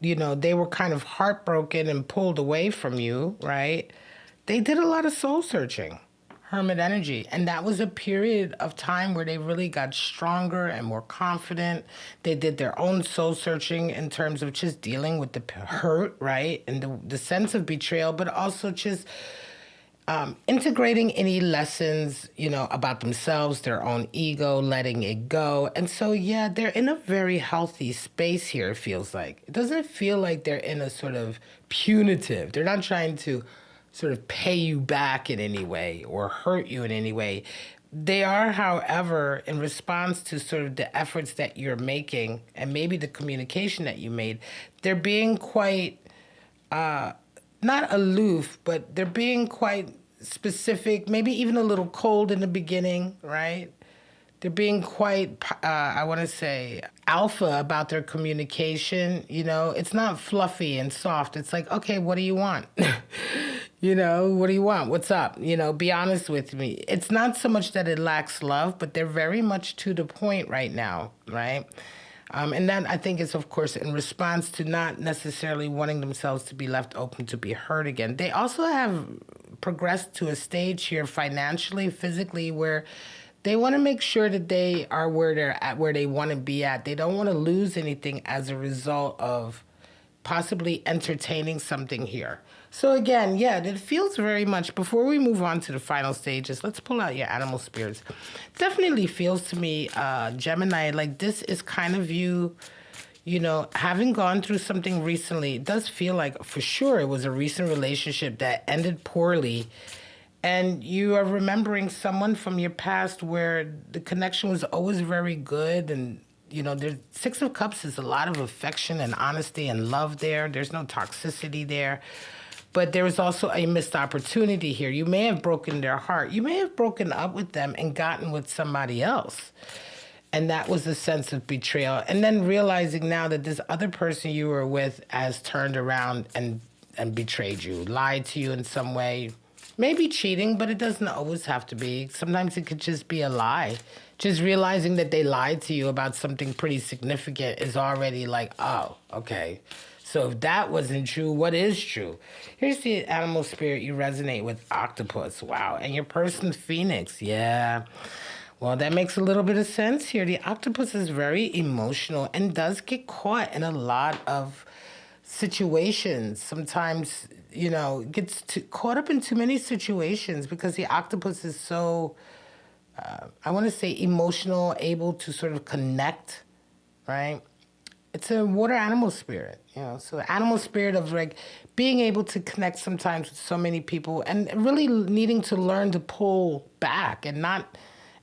they were kind of heartbroken and pulled away from you, right? They did a lot of soul searching, hermit energy. And that was a period of time where they really got stronger and more confident. They did their own soul searching in terms of just dealing with the hurt, right? And the sense of betrayal, but also just integrating any lessons, about themselves, their own ego, letting it go. And so, yeah, they're in a very healthy space here, it feels like. It doesn't feel like they're in a sort of punitive. They're not trying to sort of pay you back in any way or hurt you in any way. They are, however, in response to sort of the efforts that you're making and maybe the communication that you made, they're being quite not aloof, but they're being quite specific, maybe even a little cold in the beginning, right? They're being quite, I want to say, alpha about their communication. It's not fluffy and soft. It's like, okay, what do you want? What do you want? What's up? Be honest with me. It's not so much that it lacks love, but they're very much to the point right now, right? And that, I think, is, of course, in response to not necessarily wanting themselves to be left open to be hurt again. They also have progressed to a stage here financially, physically, where they want to make sure that they are where they're at, where they want to be at. They don't want to lose anything as a result of possibly entertaining something here. So again, yeah, it feels very much, before we move on to the final stages, let's pull out your animal spirits. Definitely feels to me, Gemini, like this is kind of you, having gone through something recently. It does feel like, for sure, it was a recent relationship that ended poorly. And you are remembering someone from your past where the connection was always very good. And, there's Six of Cups is a lot of affection and honesty and love there. There's no toxicity there. But there was also a missed opportunity here. You may have broken their heart. You may have broken up with them and gotten with somebody else. And that was a sense of betrayal. And then realizing now that this other person you were with has turned around and betrayed you, lied to you in some way. Maybe cheating, but it doesn't always have to be. Sometimes it could just be a lie. Just realizing that they lied to you about something pretty significant is already like, oh, okay. So if that wasn't true, what is true? Here's the animal spirit you resonate with, octopus. Wow. And your person, Phoenix. Yeah. Well, that makes a little bit of sense here. The octopus is very emotional and does get caught in a lot of situations. Sometimes, gets caught up in too many situations because the octopus is so, I want to say, emotional, able to sort of connect, right? It's a water animal spirit, so animal spirit of like being able to connect sometimes with so many people and really needing to learn to pull back and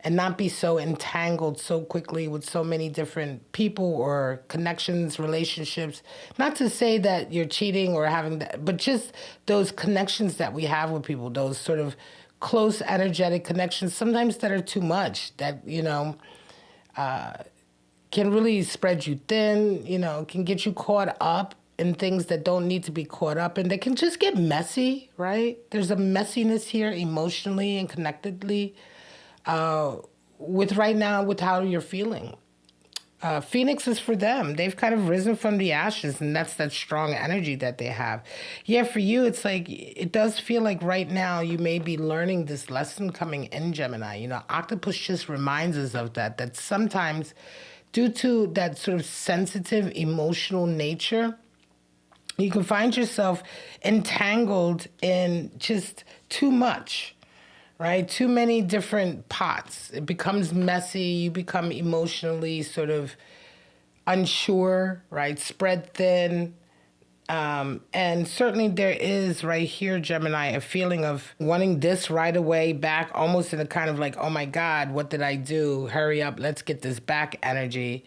and not be so entangled so quickly with so many different people or connections, relationships. Not to say that you're cheating or having that, but just those connections that we have with people, those sort of close energetic connections, sometimes that are too much, that, can really spread you thin, can get you caught up in things that don't need to be caught up in. They can just get messy, right? There's a messiness here emotionally and connectedly with right now with how you're feeling. Phoenix is for them. They've kind of risen from the ashes, and that's that strong energy that they have. Yeah, for you, it's like, it does feel like right now you may be learning this lesson coming in, Gemini. Octopus just reminds us of that sometimes due to that sort of sensitive, emotional nature, you can find yourself entangled in just too much, right? Too many different pots. It becomes messy. You become emotionally sort of unsure, right? Spread thin. And certainly there is right here, Gemini, a feeling of wanting this right away back, almost in a kind of like, oh my God, what did I do? Hurry up, let's get this back energy.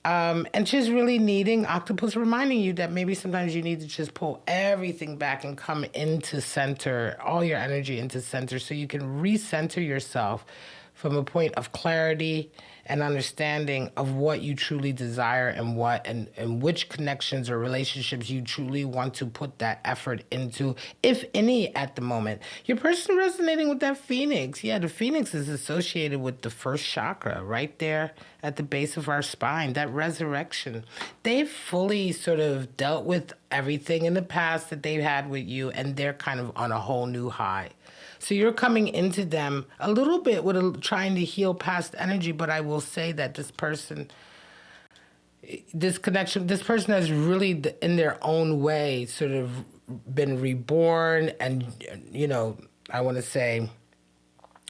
And just really needing Octopus reminding you that maybe sometimes you need to just pull everything back and come into center, all your energy into center, so you can recenter yourself from a point of clarity and understanding of what you truly desire and which connections or relationships you truly want to put that effort into, if any, at the moment. Your person resonating with that Phoenix. Yeah, the Phoenix is associated with the first chakra right there at the base of our spine, that resurrection. They've fully sort of dealt with everything in the past that they've had with you, and they're kind of on a whole new high. So you're coming into them a little bit with trying to heal past energy, but I will say that this person has really, in their own way, sort of been reborn and, I want to say,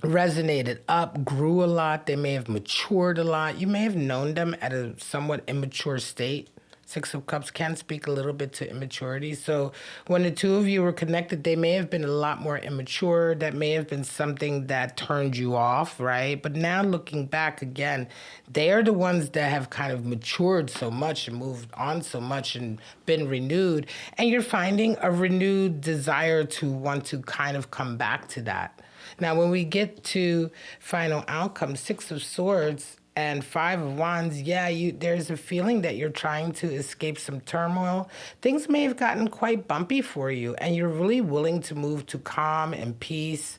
resonated up, grew a lot. They may have matured a lot. You may have known them at a somewhat immature state. Six of Cups can speak a little bit to immaturity. So when the two of you were connected, they may have been a lot more immature. That may have been something that turned you off, right? But now looking back again, they are the ones that have kind of matured so much and moved on so much and been renewed. And you're finding a renewed desire to want to kind of come back to that. Now, when we get to final outcome, Six of Swords and Five of Wands, there's a feeling that you're trying to escape some turmoil. Things may have gotten quite bumpy for you, and you're really willing to move to calm and peace,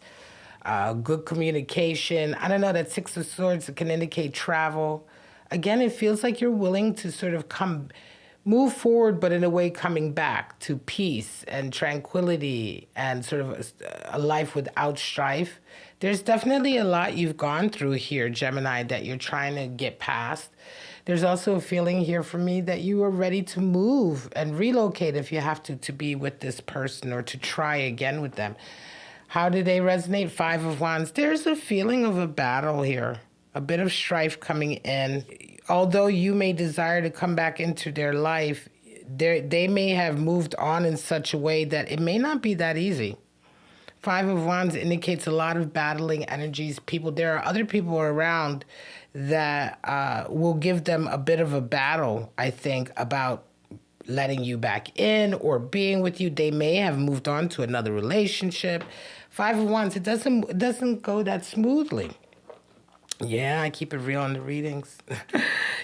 good communication. I don't know, that Six of Swords can indicate travel. Again, it feels like you're willing to sort of move forward, but in a way coming back to peace and tranquility and sort of a life without strife. There's definitely a lot you've gone through here, Gemini, that you're trying to get past. There's also a feeling here for me that you are ready to move and relocate if you have to be with this person or to try again with them. How do they resonate? Five of Wands. There's a feeling of a battle here, a bit of strife coming in. Although you may desire to come back into their life, they may have moved on in such a way that it may not be that easy. Five of Wands indicates a lot of battling energies. There are other people around that will give them a bit of a battle, I think, about letting you back in or being with you. They may have moved on to another relationship. Five of Wands, it doesn't go that smoothly. Yeah, I keep it real in the readings.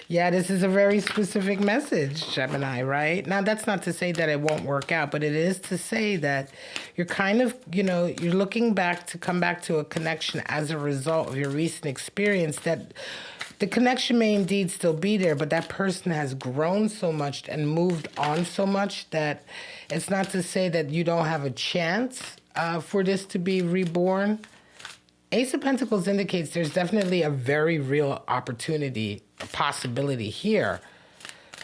Yeah, this is a very specific message, Gemini, right? Now, that's not to say that it won't work out, but it is to say that you're kind of, you're looking back to come back to a connection as a result of your recent experience, that the connection may indeed still be there, but that person has grown so much and moved on so much that it's not to say that you don't have a chance for this to be reborn. Ace of Pentacles indicates there's definitely a very real opportunity, a possibility here.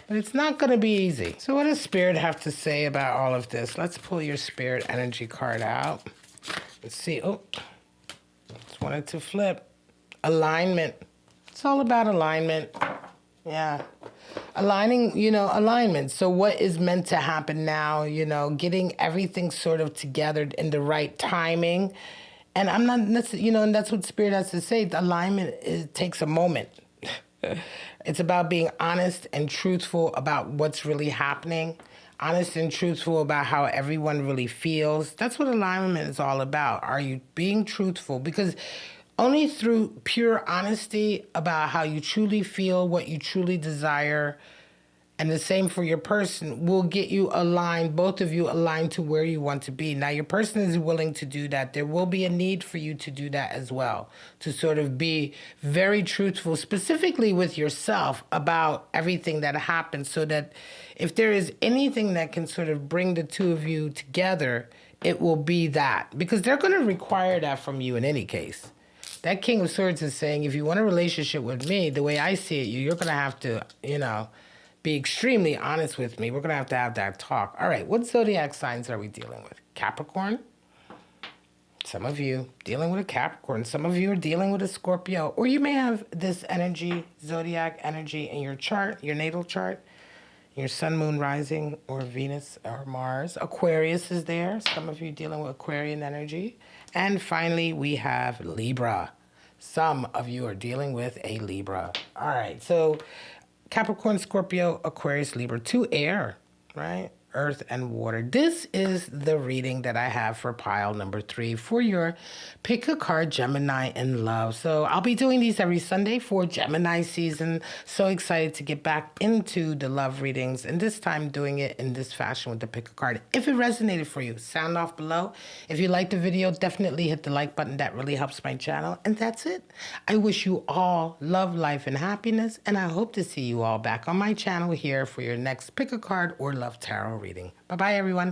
But it's not going to be easy. So what does Spirit have to say about all of this? Let's pull your Spirit energy card out. Let's see. Oh, just wanted to flip. Alignment. It's all about alignment. Yeah. Alignment. So what is meant to happen now, getting everything sort of together in the right timing And I'm not necessarily, and that's what Spirit has to say. The alignment takes a moment. It's about being honest and truthful about what's really happening, honest and truthful about how everyone really feels. That's what alignment is all about. Are you being truthful? Because only through pure honesty about how you truly feel, what you truly desire, and the same for your person will get you aligned, both of you aligned to where you want to be. Now, your person is willing to do that. There will be a need for you to do that as well, to sort of be very truthful, specifically with yourself about everything that happens, so that if there is anything that can sort of bring the two of you together, it will be that. Because they're going to require that from you in any case. That King of Swords is saying, if you want a relationship with me, the way I see it, you're going to have to, be extremely honest with me. We're going to have that talk. All right, what zodiac signs are we dealing with? Capricorn? Some of you dealing with a Capricorn. Some of you are dealing with a Scorpio. Or you may have this energy, zodiac energy in your chart, your natal chart, your sun, moon, rising, or Venus, or Mars. Aquarius is there. Some of you dealing with Aquarian energy. And finally, we have Libra. Some of you are dealing with a Libra. All right, so Capricorn, Scorpio, Aquarius, Libra, 2 air, right? Earth and water. This is the reading that I have for pile number 3 for your pick a card Gemini in love. So I'll be doing these every Sunday for Gemini season. So excited to get back into the love readings, and this time doing it in this fashion with the pick a card. If it resonated for you, sound off below. If you liked the video, definitely hit the like button. That really helps my channel. And that's it. I wish you all love, life, and happiness, and I hope to see you all back on my channel here for your next pick a card or love tarot reading. Bye-bye, everyone.